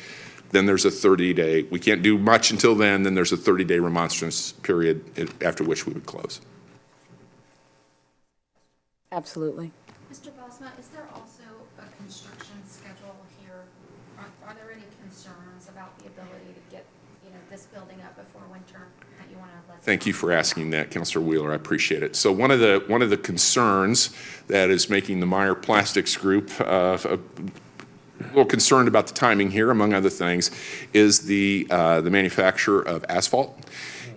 then there's a 30-day, we can't do much until then there's a 30-day remonstrance period after which we would close. Absolutely. Mr. Bosma, is there also a construction schedule here? Are there any concerns about the ability to get, this building up before winter that you want to let? Thank you for asking that, Councilor Wheeler. I appreciate it. So one of the concerns that is making the Meyer Plastics Group a little concerned about the timing here, among other things, is the manufacture of asphalt.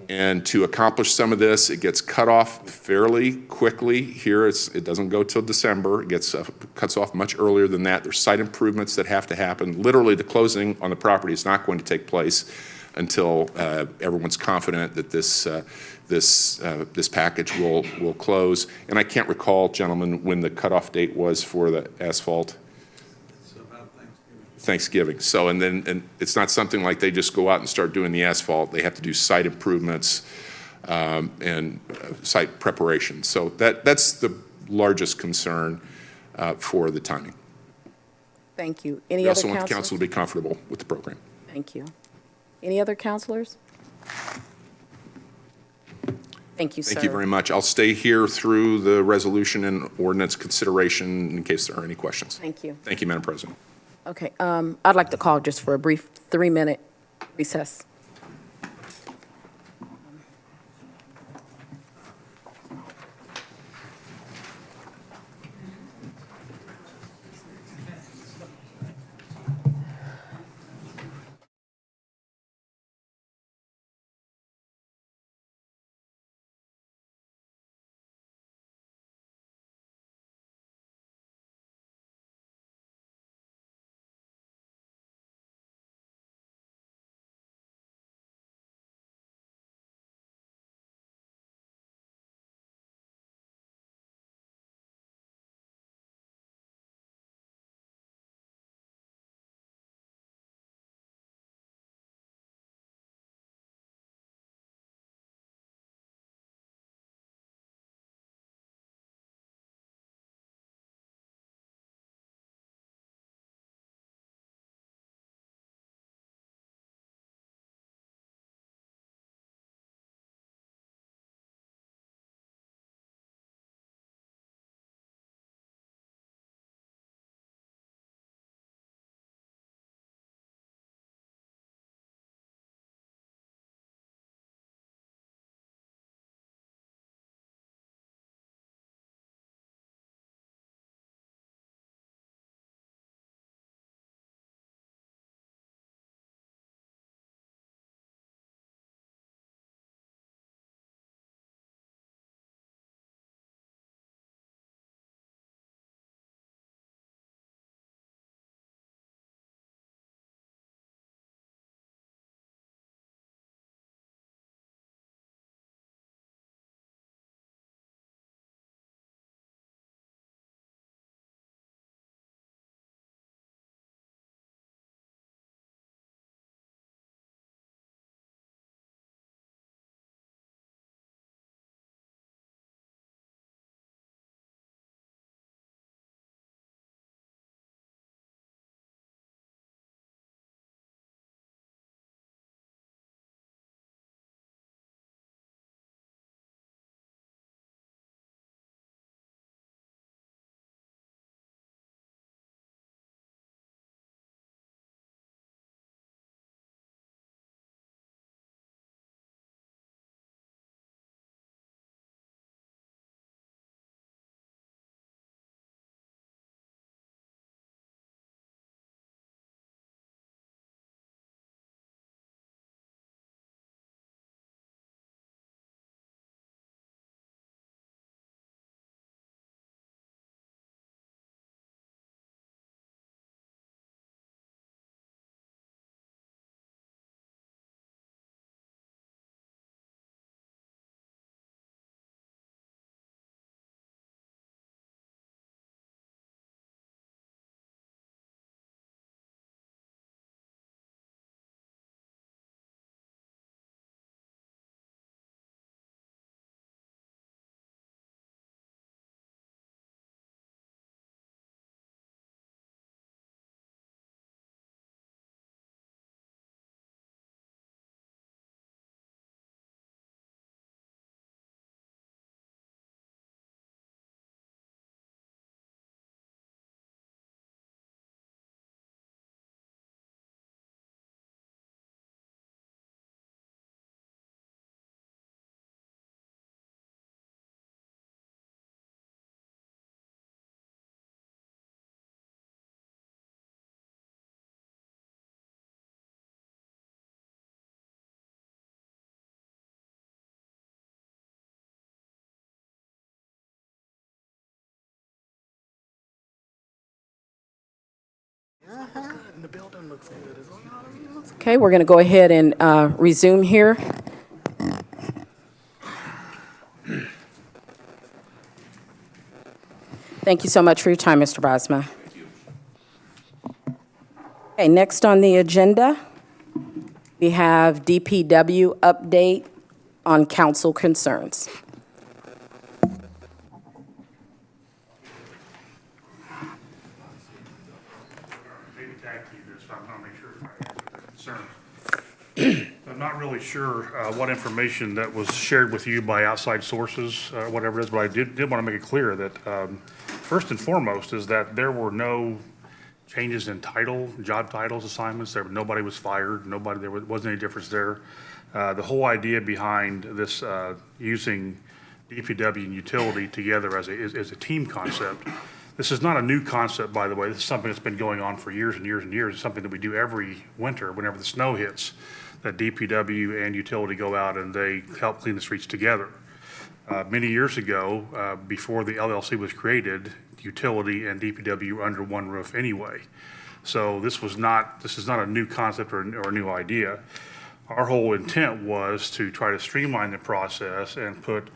And to accomplish some of this, it gets cut off fairly quickly. Here, it doesn't go till December. It gets cuts off much earlier than that. There's site improvements that have to happen. Literally, the closing on the property is not going to take place until everyone's confident that this package will close. And I can't recall, gentlemen, when the cutoff date was for the asphalt. Thanksgiving. So, and it's not something like they just go out and start doing the asphalt. They have to do site improvements and site preparation. So that's the largest concern for the timing. Thank you. We Any other also want the councilors? council to be comfortable with the program. Thank you. Any other counselors? Thank you, sir. Thank you very much. I'll stay here through the resolution and ordinance consideration in case there are any questions. Thank you. Thank you, Madam President. Okay, I'd like to call just for a brief 3-minute recess. And the building looks good. Okay, we're going to go ahead and resume here. Thank you so much for your time, Mr. Bosma. Okay, next on the agenda, we have DPW update on council concerns. Maybe tag team this, but I'm going to make sure I answer the concerns. I'm not really sure what information that was shared with you by outside sources, whatever it is, but I did want to make it clear that first and foremost is that there were no changes in job titles, assignments. Nobody was fired. There wasn't any difference there. The whole idea behind this using DPW and utility together as a team concept. This is not a new concept, by the way. This is something that's been going on for years and years and years. It's something that we do every winter whenever the snow hits, that DPW and utility go out and they help clean the streets together. Many years ago, before the LLC was created, utility and DPW were under one roof anyway. So this is not a new concept or a new idea. Our whole intent was to try to streamline the process and put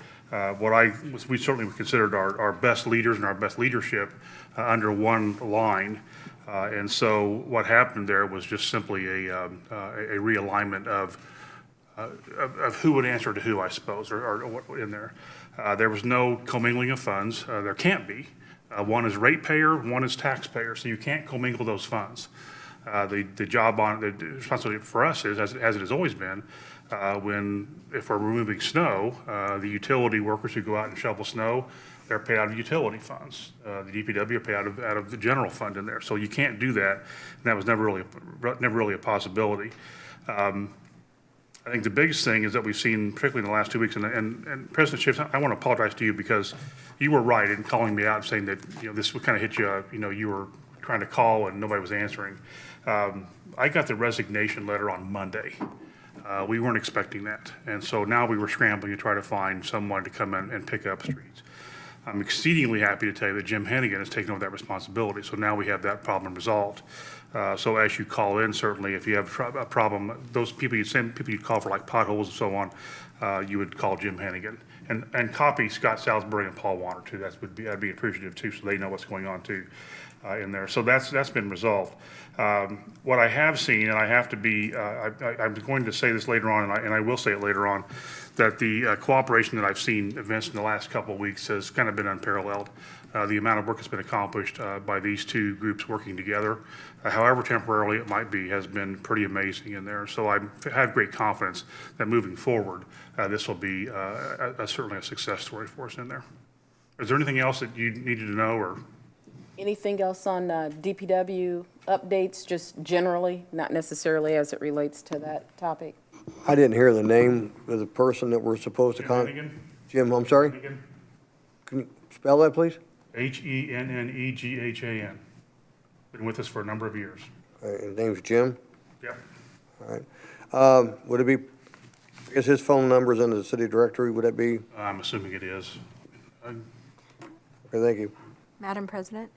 we certainly considered our best leaders and our best leadership under one line. And so what happened there was just simply a realignment of who would answer to who, I suppose, or what in there. There was no commingling of funds. There can't be. One is ratepayer, one is taxpayer, so you can't commingle those funds. The responsibility for us is, as it has always been, if we're removing snow, the utility workers who go out and shovel snow, they're paid out of utility funds. The DPW are paid out of the general fund in there. So you can't do that, and that was never really a possibility. I think the biggest thing is that we've seen, particularly in the last 2 weeks, and President Chavis, I want to apologize to you because you were right in calling me out and saying that this would kind of hit you. You were trying to call and nobody was answering. I got the resignation letter on Monday. We weren't expecting that, and so now we were scrambling to try to find someone to come in and pick up streets. I'm exceedingly happy to tell you that Jim Hennigan has taken over that responsibility, so now we have that problem resolved. So as you call in, certainly, if you have a problem, those people you'd call for like potholes and so on, you would call Jim Hennigan. And copy Scott Salisbury and Paul Warner too. I'd be appreciative too, so they know what's going on too in there. So that's been resolved. What I have seen, and I have to be, I'm going to say this later on, and I will say it later on, that the cooperation that I've seen evinced in the last couple of weeks has kind of been unparalleled. The amount of work that's been accomplished by these two groups working together, however temporarily it might be, has been pretty amazing in there. So I have great confidence that moving forward, this will be certainly a success story for us in there. Is there anything else that you needed to know, or? Anything else on DPW updates, just generally, not necessarily as it relates to that topic? I didn't hear the name of the person that we're supposed to Jim contact. Hennigan? Jim, I'm sorry? Hennigan? Can you spell that, please? Henneghan. Been with us for a number of years. His name's Jim? Yep. All right. Would it be, I guess his phone number's in the city directory, would that be? I'm assuming it is. Okay, thank you. Madam President,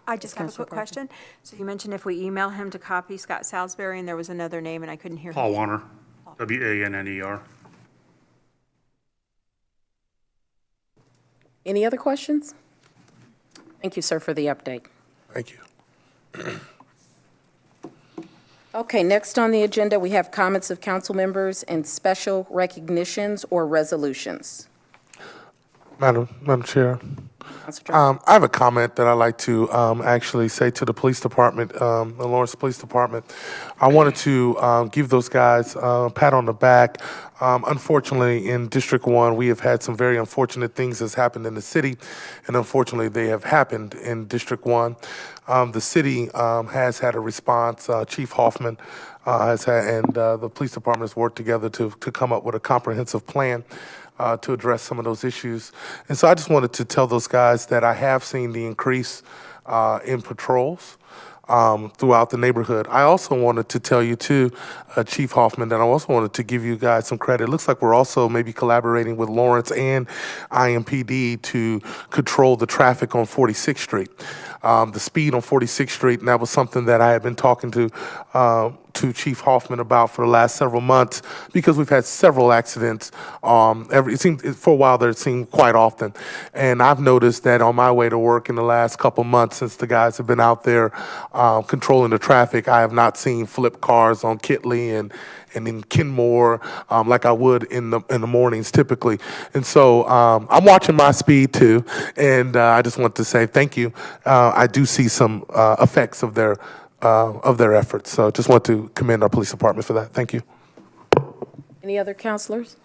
I just have a quick question. So you mentioned if we email him to copy Scott Salisbury, and there was another name, and I couldn't hear him. Paul Warner, Wanner. Any other questions? Thank you, sir, for the update. Thank you. Okay, next on the agenda, we have comments of council members and special recognitions or resolutions. Madam Chair. Councilor Jones. I have a comment that I'd like to actually say to the police department, the Lawrence Police Department. I wanted to give those guys a pat on the back. Unfortunately, in District 1, we have had some very unfortunate things that's happened in the city, and unfortunately, they have happened in District 1. The city has had a response. Chief Hoffman has had, and the police department has worked together to come up with a comprehensive plan to address some of those issues. And so I just wanted to tell those guys that I have seen the increase in patrols. throughout the neighborhood. I also wanted to tell you too, Chief Hoffman, that I also wanted to give you guys some credit. It looks like we're also maybe collaborating with Lawrence and IMPD to control the traffic on 46th Street. The speed on 46th Street, and that was something that I had been talking to Chief Hoffman about for the last several months, because we've had several accidents. It seemed for a while there, it seemed quite often, and I've noticed that on my way to work in the last couple months, since the guys have been out there controlling the traffic, I have not seen flip cars on Kitley and in Kenmore like I would in the mornings typically. And so I'm watching my speed too, and I just want to say thank you. I do see some effects of their efforts. So just want to commend our police department for that. Thank you. Any other counselors?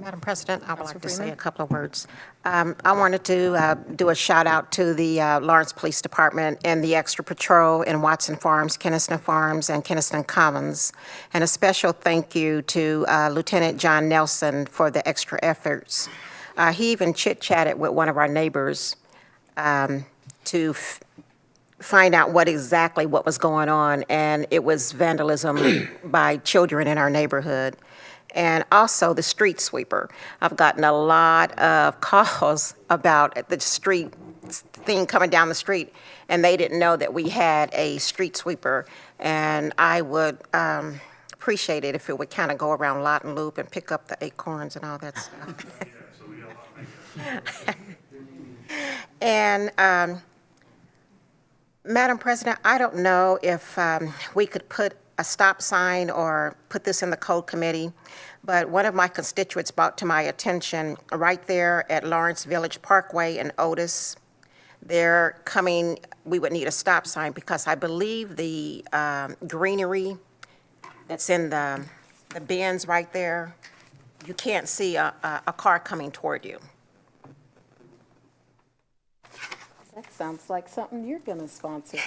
Madam President, I would like to say Freeman? a couple of words. I wanted to do a shout out to the Lawrence Police Department and the extra patrol in Watson Farms, Kenniston Farms, and Kenniston Commons. And a special thank you to Lieutenant John Nelson for the extra efforts. He even chit-chatted with one of our neighbors to find out what was going on, and it was vandalism by children in our neighborhood. And also the street sweeper. I've gotten a lot of calls about the street thing coming down the street, and they didn't know that we had a street sweeper. And I would appreciate it if it would kind of go around lot and loop and pick up the acorns and all that stuff. And Madam President, I don't know if we could put a stop sign or put this in the code committee, but one of my constituents brought to my attention right there at Lawrence Village Parkway and Otis, we would need a stop sign because I believe the greenery that's in the bins right there, you can't see a car coming toward you. That sounds like something you're going to sponsor.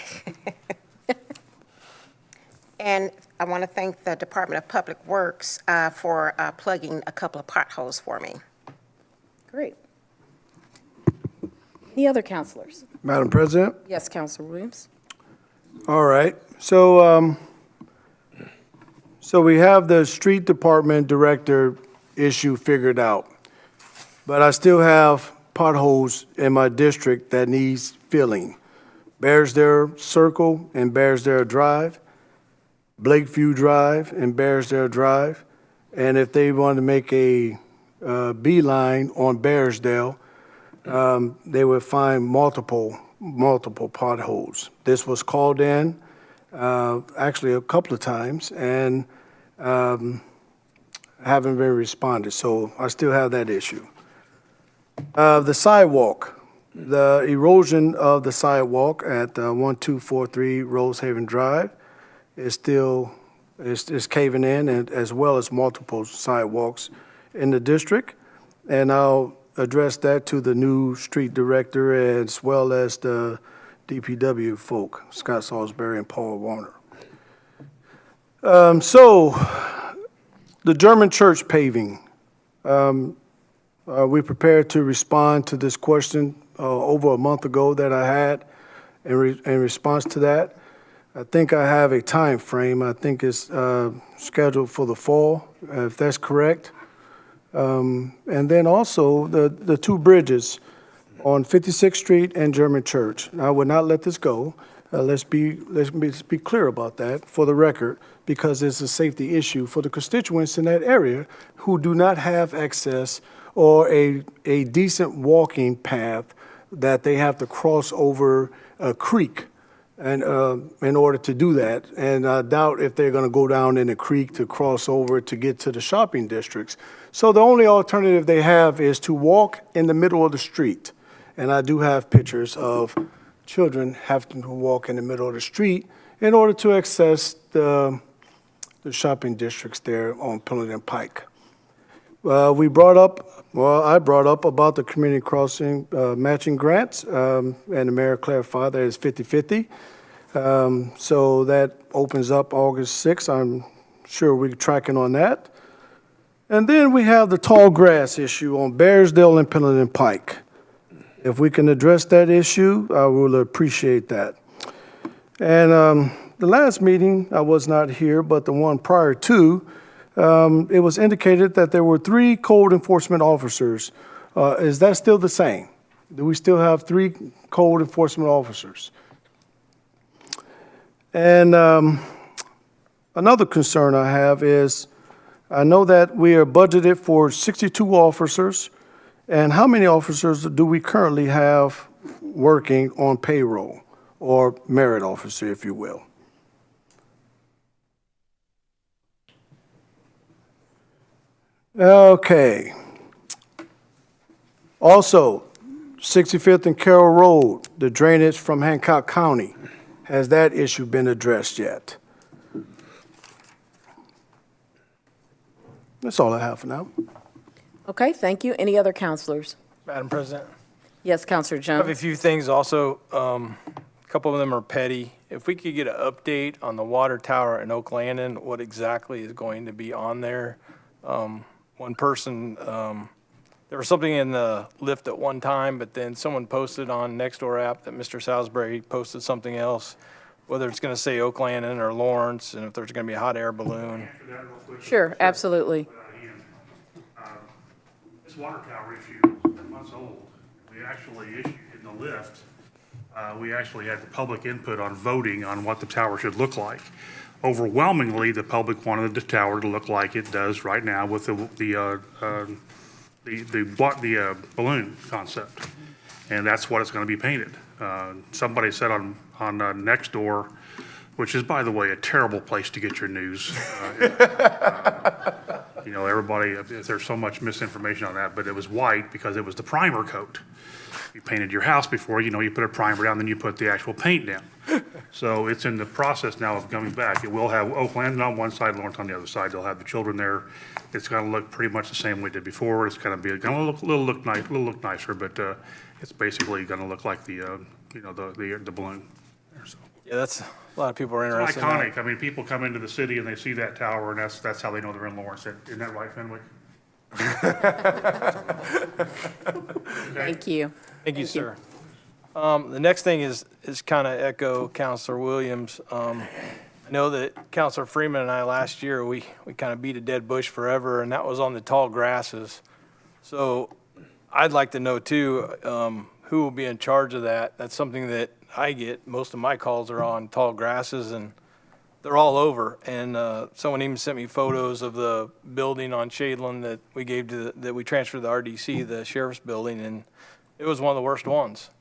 And I want to thank the Department of Public Works for plugging a couple of potholes for me. Great. Any other counselors? Madam President? Yes, Counselor Williams. All right. So we have the street department director issue figured out, but I still have potholes in my district that needs filling. Bearsdale Circle and Bearsdale Drive, Blakeview Drive and Bearsdale Drive, and if they want to make a beeline on Bearsdale, they would find multiple potholes. This was called in actually a couple of times and haven't been responded, so I still have that issue. The sidewalk, the erosion of the sidewalk at 1243 Rosehaven Drive is still is caving in, and as well as multiple sidewalks in the district. And I'll address that to the new street director as well as the DPW folk, Scott Salisbury and Paul Warner. So the German church paving. We prepared to respond to this question over a month ago that I had in response to that. I think I have a time frame. I think it's scheduled for the fall, if that's correct. And then also the two bridges on 56th Street and German Church. I would not let this go. Let's be clear about that for the record, because it's a safety issue for the constituents in that area who do not have access or a decent walking path that they have to cross over a creek and in order to do that. And I doubt if they're going to go down in the creek to cross over to get to the shopping districts. So the only alternative they have is to walk in the middle of the street. And I do have pictures of children having to walk in the middle of the street in order to access the shopping districts there on Pendleton Pike. I brought up about the community crossing matching grants, and the mayor clarified that it's 50-50. So that opens up August 6th. I'm sure we're tracking on that. And then we have the tall grass issue on Bearsdale and Pendleton Pike. If we can address that issue, I will appreciate that. And the last meeting, I was not here, but the one prior to, it was indicated that there were 3 code enforcement officers. Is that still the same? Do we still have 3 code enforcement officers? And another concern I have is, I know that we are budgeted for 62 officers, and how many officers do we currently have working on payroll, or merit officer, if you will? Okay. Also, 65th and Carroll Road, the drainage from Hancock County, has that issue been addressed yet? That's all I have for now. Okay, thank you. Any other counselors? Madam President, Yes, Counselor I have a Jones. few things also. A couple of them are petty. If we could get an update on the water tower in Oak Landon, what exactly is going to be on there. One person, there was something in the lift at one time, but then someone posted on Nextdoor app that Mr. Salisbury posted something else, whether it's going to say Oak Landon or Lawrence, and if there's going to be a hot air balloon. Sure, absolutely. This water tower issue is months old. We actually issued in the lift, we actually had the public input on voting on what the tower should look like. Overwhelmingly, the public wanted the tower to look like it does right now with the balloon concept. And that's what it's gonna be painted. Somebody said on Nextdoor, which is, by the way, a terrible place to get your news. You know, everybody, there's so much misinformation on that, but it was white because it was the primer coat. You painted your house before, you know, you put a primer down, then you put the actual paint down. So it's in the process now of coming back. It will have Oak Landon on one side, Lawrence on the other side. They'll have the children there. It's gonna look pretty much the same way it did before. It's gonna look nicer, but it's basically gonna look like the balloon. So. Yeah, that's, a lot of people are It's interested in that. iconic. I mean, people come into the city and they see that tower, and that's how they know they're in Lawrence. Isn't that right, Fenwick? Thank you. Thank you, sir. The next thing is kind of echo Counselor Williams. I know that Counselor Freeman and I last year, we kind of beat a dead bush forever, and that was on the tall grasses. So I'd like to know too, who will be in charge of that? That's something that I get. Most of my calls are on tall grasses, and they're all over. And someone even sent me photos of the building on Shadeland that we gave to that we transferred to the RDC, the sheriff's building, and it was one of the worst ones.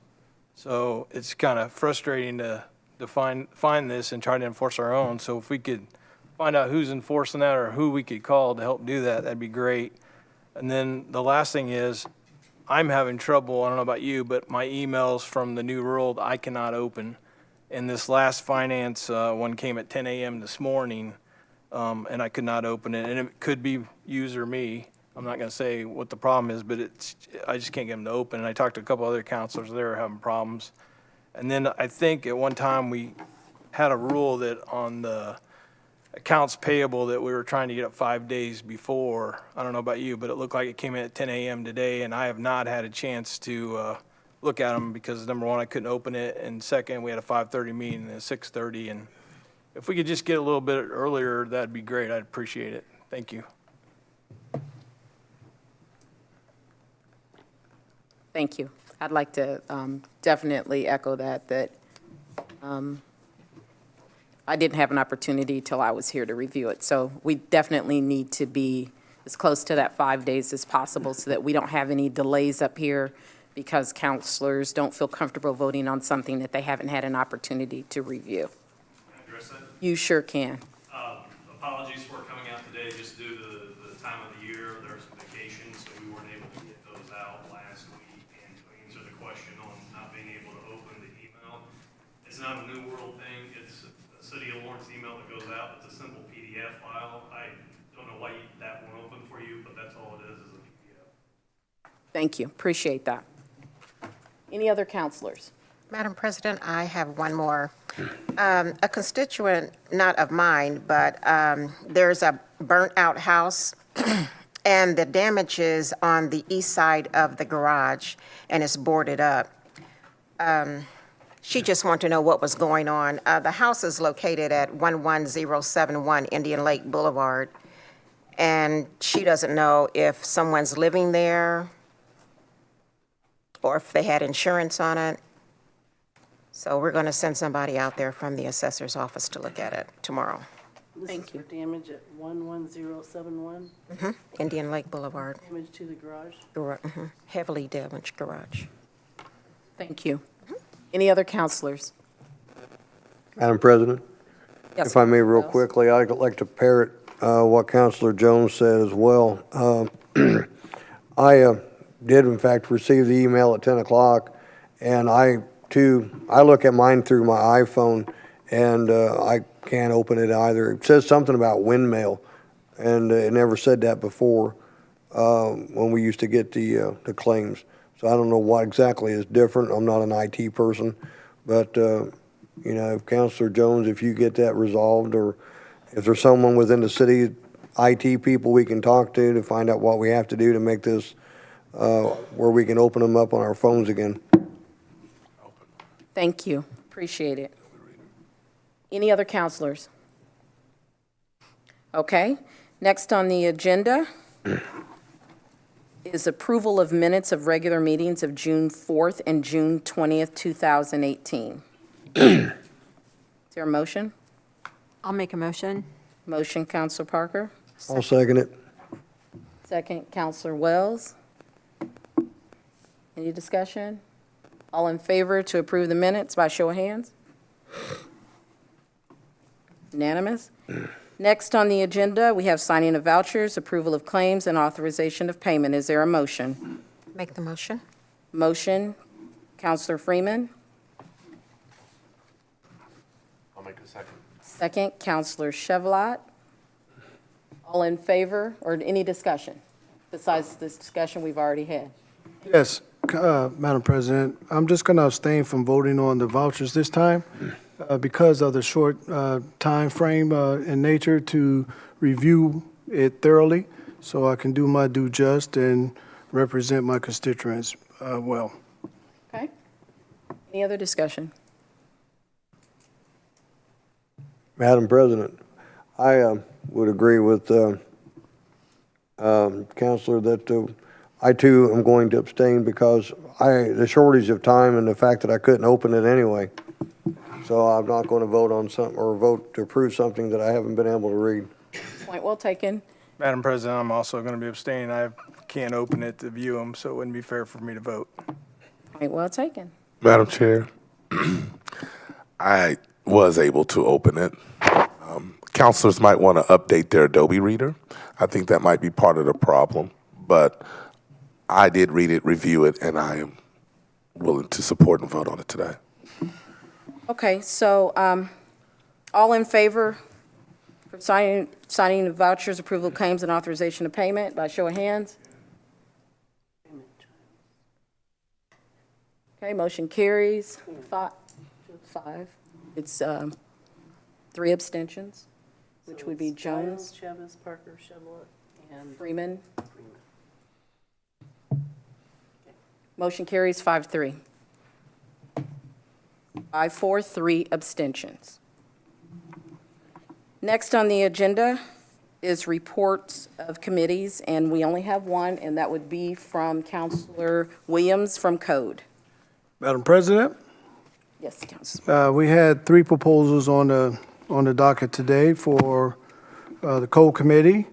So it's kind of frustrating to find this and try to enforce our own. So if we could find out who's enforcing that or who we could call to help do that, that'd be great. And then the last thing is, I'm having trouble, I don't know about you, but my emails from the New World, I cannot open. And this last finance one came at 10 a.m. this morning, and I could not open it. And it could be you or me. I'm not going to say what the problem is, but I just can't get them to open. And I talked to a couple other counselors, they were having problems. And then I think at one time we had a rule that on the accounts payable that we were trying to get up 5 days before. I don't know about you, but it looked like it came in at 10 a.m. today, and I have not had a chance to look at them because, number one, I couldn't open it, and second, we had a 5:30 meeting and a 6:30. And if we could just get a little bit earlier, that'd be great. I'd appreciate it. Thank you. Thank you. I'd like to definitely echo that I didn't have an opportunity till I was here to review it. So we definitely need to be as close to that 5 days as possible so that we don't have any delays up here because counselors don't feel comfortable voting on something that they haven't had an opportunity to review. Can I address that? You sure can. Apologies for coming out today just due to the time of the year. There were some vacations, so we weren't able to get those out last week. And to answer the question on not being able to open the email, it's not a New World thing. It's a City of Lawrence email that goes out. It's a simple PDF file. I don't know why that won't open for you, but that's all it is a PDF. Thank you. Appreciate that. Any other counselors? Madam President, I have one more. A constituent, not of mine, but there's a burnt-out house, and the damage is on the east side of the garage, and it's boarded up. She just wanted to know what was going on. The house is located at 11071 Indian Lake Boulevard, and she doesn't know if someone's living there or if they had insurance on it. So we're going to send somebody out there from the assessor's office to look at it tomorrow. Thank you. Damage at 11071, Indian Lake Boulevard. damage to the garage. Heavily damaged garage. Thank you. Any other counselors? Madam President, Yes. if I may real Wells. quickly, I'd like to parrot what Counselor Jones said as well. I did in fact receive the email at 10 o'clock, and I look at mine through my iPhone, and I can't open it either. It says something about windmill, and it never said that before when we used to get the claims. So I don't know what exactly is different. I'm not an IT person, but if Counselor Jones, if you get that resolved, or if there's someone within the city, IT people we can talk to find out what we have to do to make this where we can open them up on our phones again. Thank you. Appreciate it. Any other counselors? Okay. Next on the agenda is approval of minutes of regular meetings of June 4th and June 20th, 2018. Is there a motion? I'll make a motion. Motion, Counselor Parker. I'll second it. Second, Counselor Wells. Any discussion? All in favor to approve the minutes by show of hands? Unanimous. Next on the agenda, we have signing of vouchers, approval of claims, and authorization of payment. Is there a motion? Make the motion. Motion, Counselor Freeman. I'll make a second. Second, Counselor Chevlot. All in favor, or any discussion besides this discussion we've already had? Yes, Madam President, I'm just going to abstain from voting on the vouchers this time because of the short time frame in nature to review it thoroughly, so I can do my due just and represent my constituents well. Okay. Any other discussion? Madam President, I would agree with Counselor that I too am going to abstain because the shortage of time and the fact that I couldn't open it anyway. So I'm not going to vote on something or vote to approve something that I haven't been able to read. Point well taken. Madam President, I'm also going to be abstaining. I can't open it to view them, so it wouldn't be fair for me to vote. Point well taken. Madam Chair, I was able to open it. Counselors might want to update their Adobe Reader. I think that might be part of the problem, but I did read it, review it, and I am willing to support and vote on it today. Okay, so all in favor for signing the vouchers, approval of claims, and authorization of payment by show of hands? Okay, motion carries. Five. It's 3 abstentions, which would be Jones, Chavis, Parker, Chevlot, and Freeman. Motion carries 5-3. 5-4, 3 abstentions. Next on the agenda is reports of committees, and we only have one, and that would be from Counselor Williams from Code. Madam President, Yes, Counselor. we had 3 proposals on the docket today for the Code Committee.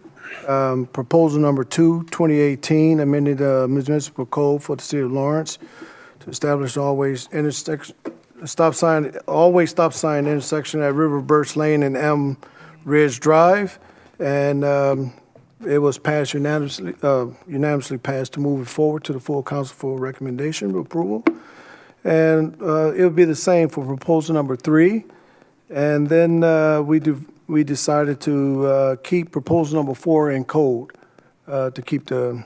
Proposal number 2, 2018, amended the municipal code for the city of Lawrence to establish always stop sign intersection at River Birch Lane and M Ridge Drive, and it was passed unanimously passed to move it forward to the full council for recommendation of approval. And it would be the same for proposal number 3. And then we decided to keep proposal number 4 in code to keep the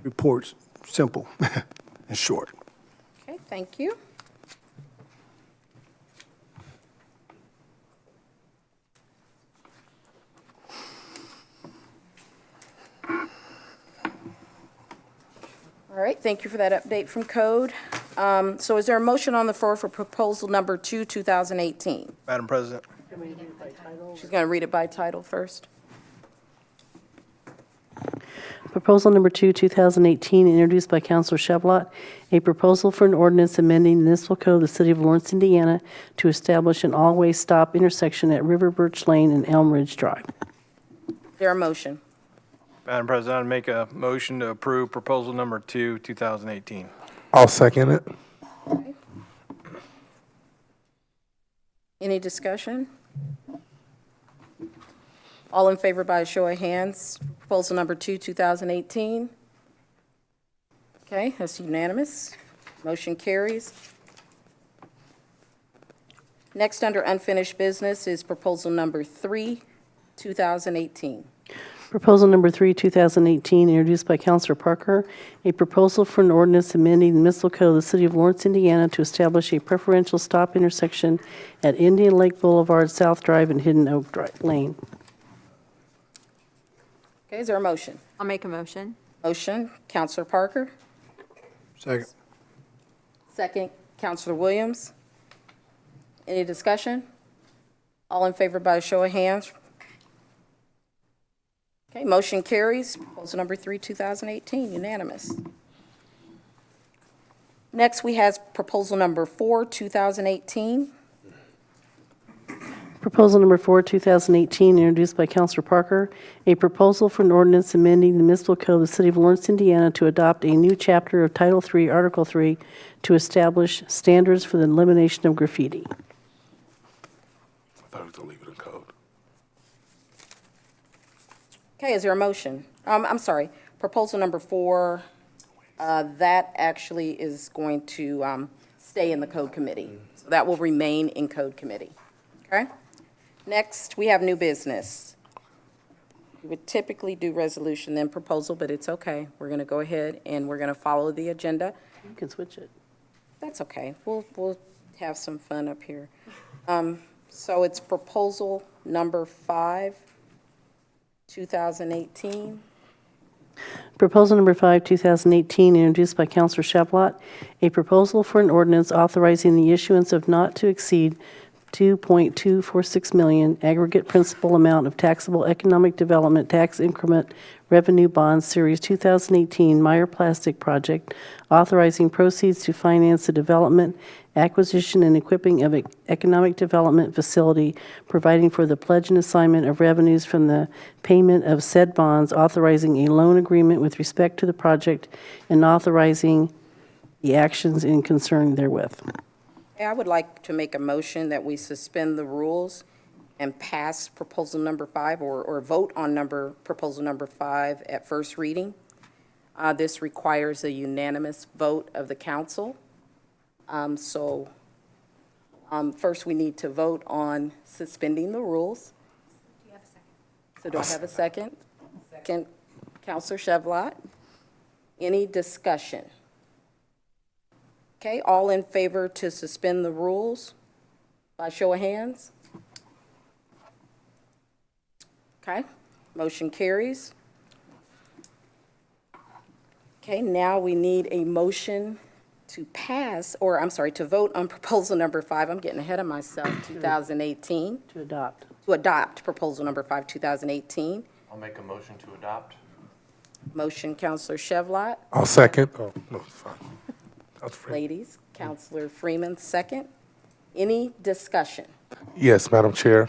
reports simple and short. Okay, thank you. All right, thank you for that update from Code. So is there a motion on the floor for proposal number 2, 2018? Madam President, Can we read it by title? She's going to read it by title first. Proposal number 2, 2018, introduced by Councilor Chevlot, a proposal for an ordinance amending the municipal code of the City of Lawrence, Indiana to establish an all-way stop intersection at River Birch Lane and Elm Ridge Drive. Is there a motion? Madam President, I'd make a motion to approve proposal number 2, 2018. I'll second it. Any discussion? All in favor by a show of hands, proposal number 2, 2018? Okay, that's unanimous. Motion carries. Next, under unfinished business, is proposal number 3, 2018. Proposal number 3, 2018, introduced by Councilor Parker, a proposal for an ordinance amending the municipal code of the City of Lawrence, Indiana to establish a preferential stop intersection at Indian Lake Boulevard, South Drive, and Hidden Oak Lane. Okay, is there a motion? I'll make a motion. Motion, Counselor Parker. Second. Second, Counselor Williams. Any discussion? All in favor by a show of hands? Okay, motion carries. Proposal number 3, 2018, unanimous. Next, we have proposal number 4, 2018. Proposal number 4, 2018, introduced by Councilor Parker, a proposal for an ordinance amending the municipal code of the City of Lawrence, Indiana to adopt a new chapter of Title III, Article 3, to establish standards for the elimination of graffiti. I thought it was to leave it in code. Okay, is there a motion? I'm sorry, proposal number 4, that actually is going to stay in the code committee. So that will remain in code committee. Okay? Next, we have new business. We would typically do resolution, then proposal, but it's okay. We're going to go ahead and we're going to follow the agenda. You can switch it. That's okay. We'll have some fun up here. So it's proposal number 5, 2018. Proposal number 5, 2018, introduced by Councilor Chevlot, a proposal for an ordinance authorizing the issuance of not to exceed $2.246 million aggregate principal amount of taxable economic development tax increment revenue bonds series 2018 Meyer Plastic Project, authorizing proceeds to finance the development, acquisition, and equipping of an economic development facility, providing for the pledge and assignment of revenues from the payment of said bonds, authorizing a loan agreement with respect to the project, and authorizing the actions in concern therewith. I would like to make a motion that we suspend the rules and pass proposal number 5, or vote on proposal number 5 at first reading. This requires a unanimous vote of the council. First we need to vote on suspending the rules. Do you have a second? So do I have a second? Second, Counselor Chevlot. Any discussion? Okay, all in favor to suspend the rules by show of hands? Okay, motion carries. Okay, now we need a motion to pass, or I'm sorry, to vote on proposal number 5. I'm getting ahead of myself, 2018. To adopt. To adopt proposal number 5, 2018. I'll make a motion to adopt. Motion, Counselor Chevlot. I'll second. Oh, no, it's fine. That's free. Ladies, Counselor Freeman, second. Any discussion? Yes, Madam Chair.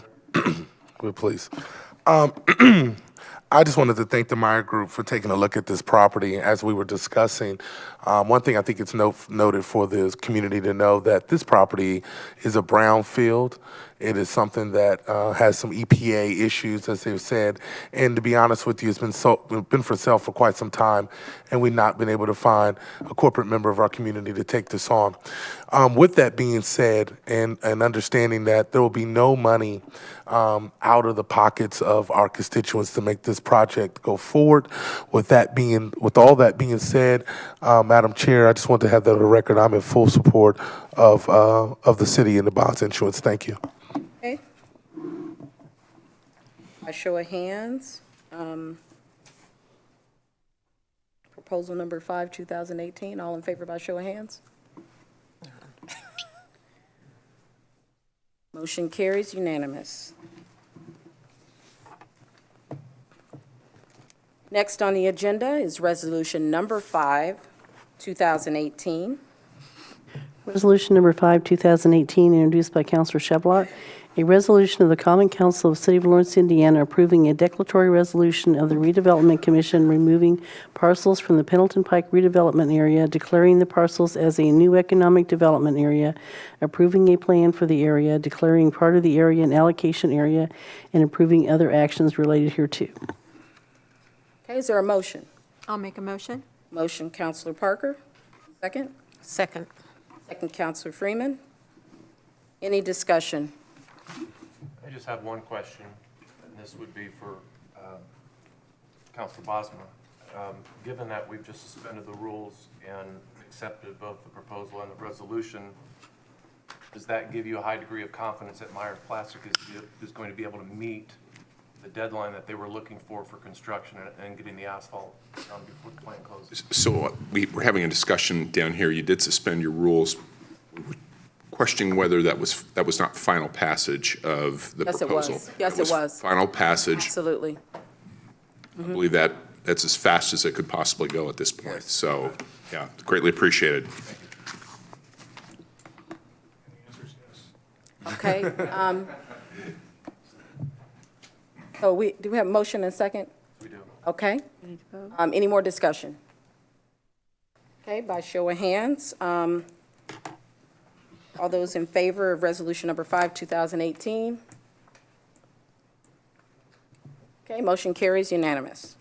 Please. I just wanted to thank the Meyer Group for taking a look at this property. As we were discussing, one thing I think it's noted for the community to know that this property is a brownfield. It is something that has some EPA issues, as they've said. And to be honest with you, it's been for sale for quite some time, and we've not been able to find a corporate member of our community to take this on. With that being said, and understanding that there will be no money out of the pockets of our constituents to make this project go forward. With all that being said, Madam Chair, I just want to have that on the record. I'm in full support of the city and the bonds issuance. Thank you. Okay. By show of hands, proposal number 5, 2018, all in favor by show of hands? Motion carries unanimous. Next on the agenda is Resolution Number 5, 2018. Resolution number 5, 2018, introduced by Councilor Shablot. A resolution of the Common Council of the City of Lawrence, Indiana, approving a declaratory resolution of the Redevelopment Commission removing parcels from the Pendleton Pike redevelopment area, declaring the parcels as a new economic development area, approving a plan for the area, declaring part of the area an allocation area, and approving other actions related hereto. Okay, is there a motion? I'll make a motion. Motion, Counselor Parker. Second? Second. Second, Counselor Freeman. Any discussion? I just have one question, and this would be for Councilor Bosma. Given that we've just suspended the rules and accepted both the proposal and the resolution, does that give you a high degree of confidence that Myers Plastic is going to be able to meet the deadline that they were looking for construction and getting the asphalt done before the plant closes? So we're having a discussion down here. You did suspend your rules. We're questioning whether that was not final passage of the Yes, it proposal. was. Yes, it was. Final passage. Absolutely. I believe that's as fast as it could possibly go at this point. So, yeah, greatly appreciated. Okay. So do we have motion and second? We do. Okay. Any more discussion? Okay, by show of hands, all those in favor of Resolution Number 5, 2018? Okay, motion carries unanimous.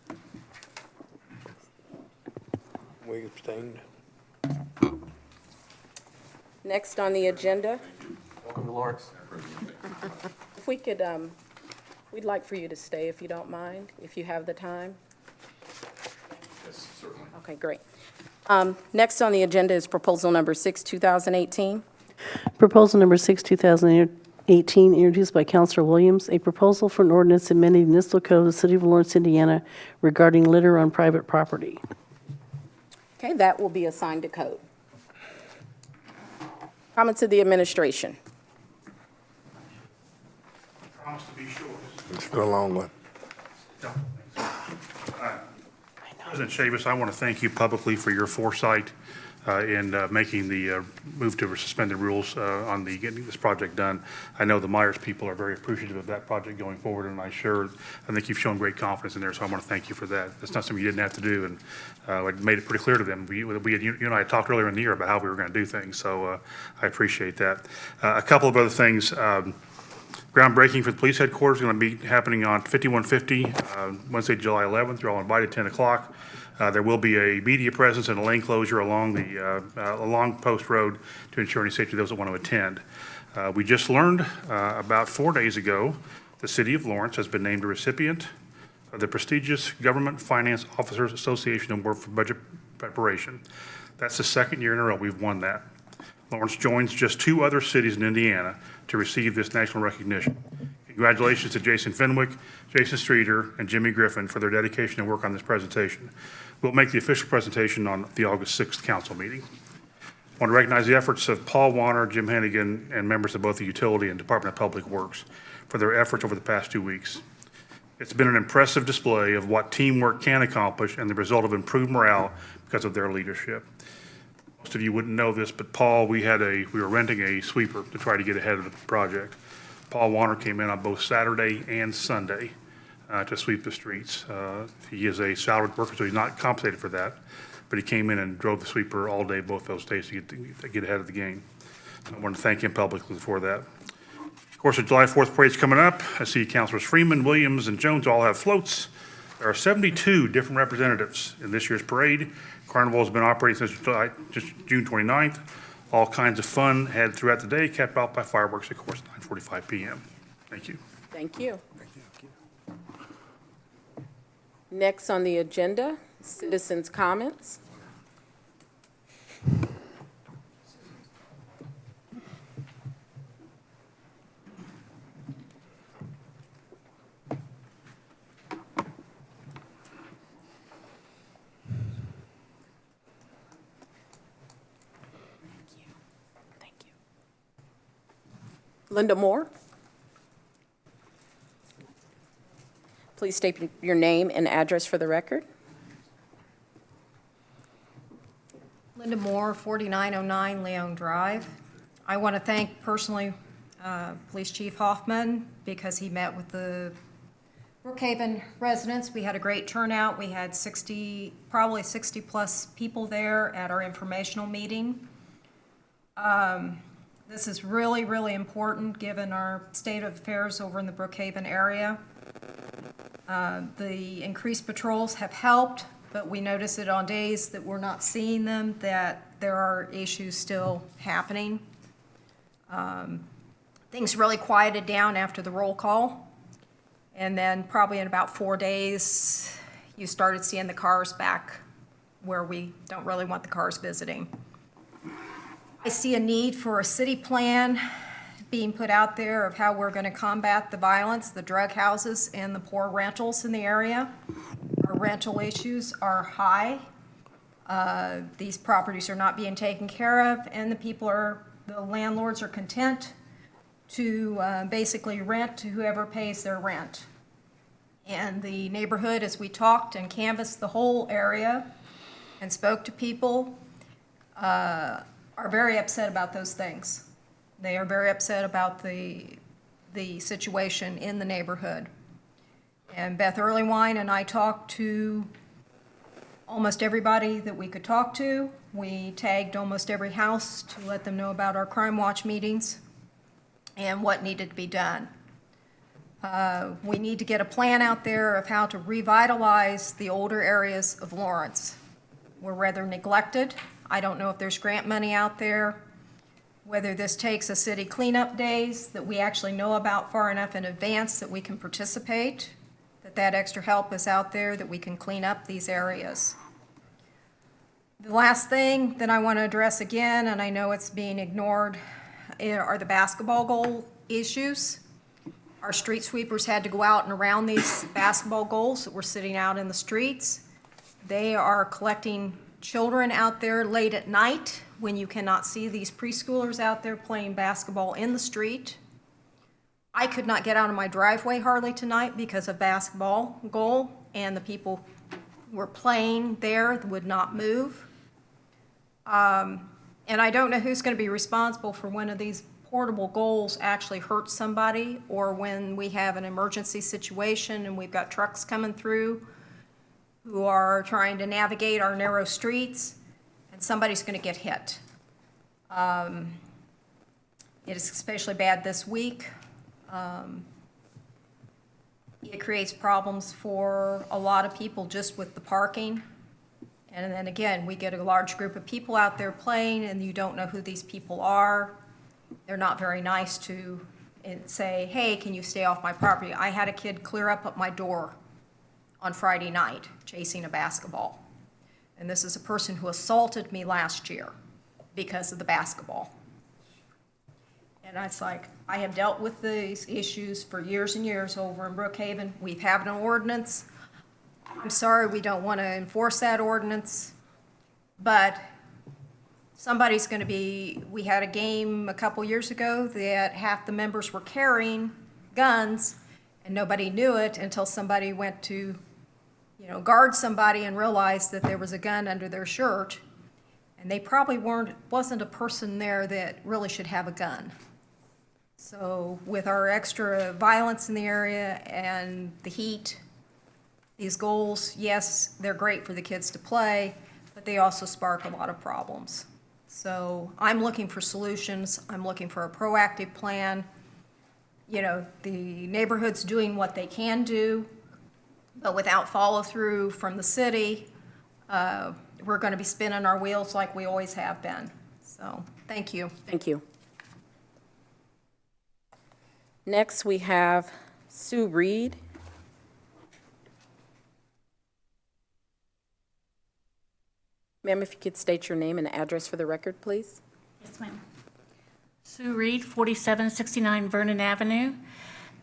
We abstained. Next on the agenda, Welcome to Lawrence. if we could, we'd like for you to stay if you don't mind, if you have the time. Yes, certainly. Okay, great. Next on the agenda is Proposal Number 6, 2018. Proposal number 6, 2018, introduced by Councilor Williams, a proposal for an ordinance amending the municipal code of the City of Lawrence, Indiana regarding litter on private property. Okay, that will be assigned to code. Comments of the administration. Promise to be short. It's been a long one. President Chavis, I want to thank you publicly for your foresight in making the move to suspend the rules on getting this project done. I know the Myers people are very appreciative of that project going forward, and I think you've shown great confidence in there, so I want to thank you for that. That's not something you didn't have to do, and I made it pretty clear to them. You and I talked earlier in the year about how we were going to do things, so I appreciate that. A couple of other things. Groundbreaking for the police headquarters is going to be happening on 5150, Wednesday, July 11th. You're all invited, 10 o'clock. There will be a media presence and a lane closure along Post Road to ensure any safety of those that want to attend. We just learned about 4 days ago, the City of Lawrence has been named a recipient of the prestigious Government Finance Officers Association Award for Budget Preparation. That's the second year in a row we've won that. Lawrence joins just 2 other cities in Indiana to receive this national recognition. Congratulations to Jason Fenwick, Jason Streeter, and Jimmy Griffin for their dedication and work on this presentation. We'll make the official presentation on the August 6th council meeting. I want to recognize the efforts of Paul Warner, Jim Hennigan, and members of both the Utility and Department of Public Works for their efforts over the past 2 weeks. It's been an impressive display of what teamwork can accomplish and the result of improved morale because of their leadership. Most of you wouldn't know this, but Paul, we were renting a sweeper to try to get ahead of the project. Paul Warner came in on both Saturday and Sunday to sweep the streets. He is a salaried worker, so he's not compensated for that, but he came in and drove the sweeper all day, both those days, to get ahead of the game. I want to thank him publicly for that. Of course, the July 4th parade's coming up. I see Councilors Freeman, Williams, and Jones all have floats. There are 72 different representatives in this year's parade. Carnival has been operating since June 29th. All kinds of fun had throughout the day, capped off by fireworks, of course, 9:45 p.m. Thank you. Thank you. Next on the agenda, citizens' comments. Linda Moore. Please state your name and address for the record. Linda Moore, 4909 Leon Drive. I want to thank personally Police Chief Hoffman because he met with the Brookhaven residents. We had a great turnout. We had probably 60-plus people there at our informational meeting. This is really, really important given our state of affairs over in the Brookhaven area. The increased patrols have helped, but we notice it on days that we're not seeing them, that there are issues still happening. Things really quieted down after the roll call. And then probably in about 4 days, you started seeing the cars back where we don't really want the cars visiting. I see a need for a city plan being put out there of how we're going to combat the violence, the drug houses, and the poor rentals in the area. Our rental issues are high. These properties are not being taken care of, and the landlords are content to basically rent to whoever pays their rent. And the neighborhood, as we talked and canvassed the whole area and spoke to people, are very upset about those things. They are very upset about the situation in the neighborhood. And Beth Earlywine and I talked to almost everybody that we could talk to. We tagged almost every house to let them know about our Crime Watch meetings and what needed to be done. We need to get a plan out there of how to revitalize the older areas of Lawrence. We're rather neglected. I don't know if there's grant money out there, whether this takes a city cleanup days that we actually know about far enough in advance that we can participate, that extra help is out there, that we can clean up these areas. The last thing that I want to address again, and I know it's being ignored, are the basketball goal issues. Our street sweepers had to go out and around these basketball goals that were sitting out in the streets. They are collecting children out there late at night when you cannot see these preschoolers out there playing basketball in the street. I could not get out of my driveway hardly tonight because of basketball goal, and the people who were playing there would not move. And I don't know who's going to be responsible for one of these portable goals actually hurts somebody, or when we have an emergency situation and we've got trucks coming through who are trying to navigate our narrow streets, and somebody's going to get hit. It is especially bad this week. It creates problems for a lot of people just with the parking. And then again, we get a large group of people out there playing and you don't know who these people are. They're not very nice to say, hey, can you stay off my property? I had a kid clear up at my door on Friday night chasing a basketball. And this is a person who assaulted me last year because of the basketball. And it's like, I have dealt with these issues for years and years over in Brookhaven. We've had an ordinance. I'm sorry we don't want to enforce that ordinance, but somebody's going to be, we had a game a couple years ago that half the members were carrying guns and nobody knew it until somebody went to, guard somebody and realized that there was a gun under their shirt. And they probably wasn't a person there that really should have a gun. So with our extra violence in the area and the heat, these goals, yes, they're great for the kids to play, but they also spark a lot of problems. So I'm looking for solutions. I'm looking for a proactive plan. The neighborhood's doing what they can do, but without follow-through from the city, we're going to be spinning our wheels like we always have been. So, thank you. Thank you. Next, we have Sue Reed. Ma'am, if you could state your name and address for the record, please. Yes, ma'am. Sue Reed, 4769 Vernon Avenue.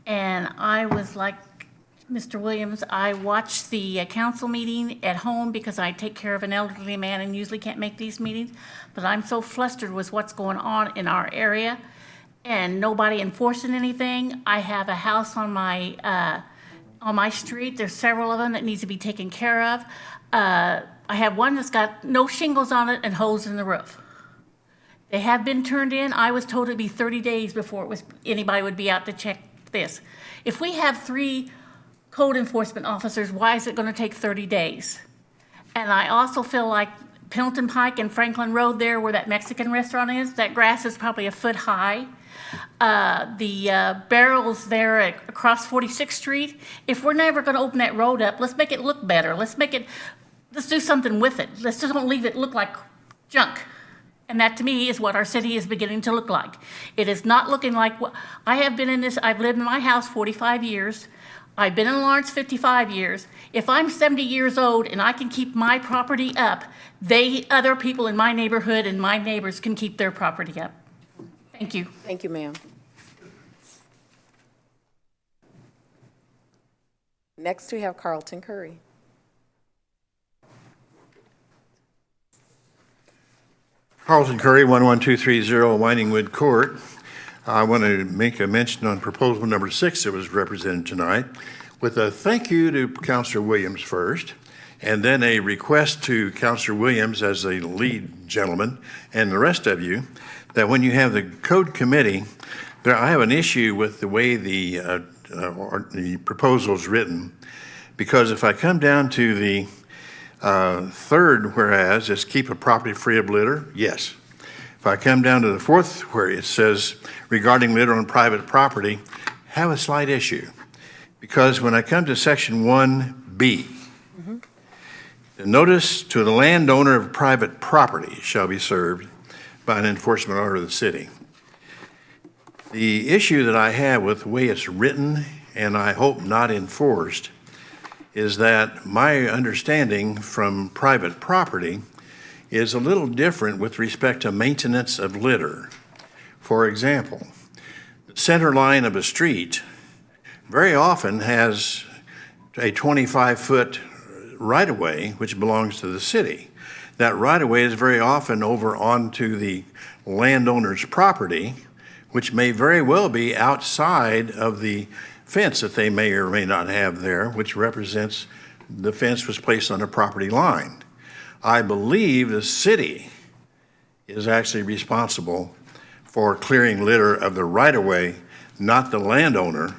And I was like Mr. Williams, I watched the council meeting at home because I take care of an elderly man and usually can't make these meetings. But I'm so flustered with what's going on in our area. and nobody enforcing anything. I have a house on my street. There's several of them that needs to be taken care of. I have one that's got no shingles on it and holes in the roof. They have been turned in. I was told it'd be 30 days before anybody would be out to check this. If we have 3 code enforcement officers, why is it going to take 30 days? And I also feel like Pendleton Pike and Franklin Road there where that Mexican restaurant is, that grass is probably a foot high. The barrels there across 46th Street, if we're never going to open that road up, let's make it look better. Let's do something with it. Let's just don't leave it look like junk. And that, to me, is what our city is beginning to look like. It is not looking like what I have been in this. I've lived in my house 45 years. I've been in Lawrence 55 years. If I'm 70 years old and I can keep my property up, other people in my neighborhood and my neighbors can keep their property up. Thank you. Thank you, ma'am. Next, we have Carlton Curry. Carlton Curry, 11230 Windingwood Court. I want to make a mention on proposal number 6 that was represented tonight with a thank you to Councilor Williams first, and then a request to Councilor Williams as the lead gentleman and the rest of you that when you have the code committee, I have an issue with the way the proposal is written, because if I come down to the third whereas, it's keep a property free of litter, yes. If I come down to the fourth where it says regarding litter on private property, have a slight issue. Because when I come to section 1B, the notice to the landowner of private property shall be served by an enforcement order of the city. The issue that I have with the way it's written, and I hope not enforced, is that my understanding from private property is a little different with respect to maintenance of litter. For example, the center line of a street very often has a 25-foot right-of-way which belongs to the city. That right-of-way is very often over onto the landowner's property, which may very well be outside of the fence that they may or may not have there, which represents the fence was placed on a property line. I believe the city is actually responsible for clearing litter of the right-of-way, not the landowner.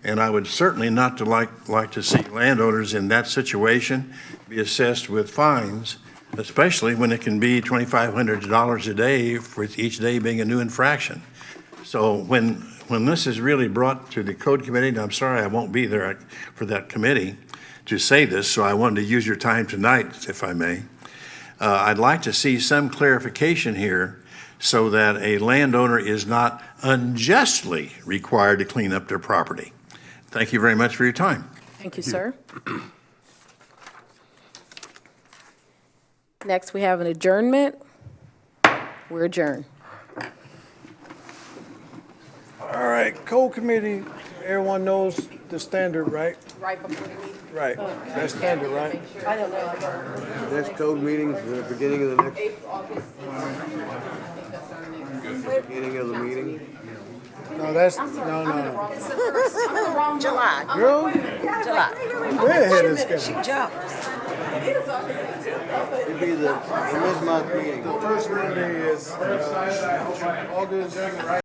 And I would certainly not like to see landowners in that situation be assessed with fines, especially when it can be $2,500 a day for each day being a new infraction. So when this is really brought to the code committee, and I'm sorry I won't be there for that committee to say this, so I wanted to use your time tonight, if I may. I'd like to see some clarification here so that a landowner is not unjustly required to clean up their property. Thank you very much for your time. Thank you, sir. Next, we have an adjournment. We're adjourned. All right, code committee, everyone knows the standard, right? Right before the meeting. Right, that's standard, right? I don't know. Next code meeting, the beginning of the next, beginning of the meeting. No, no. July. Girl, July. way ahead of schedule. It'd be the mid-month meeting. First Monday is August.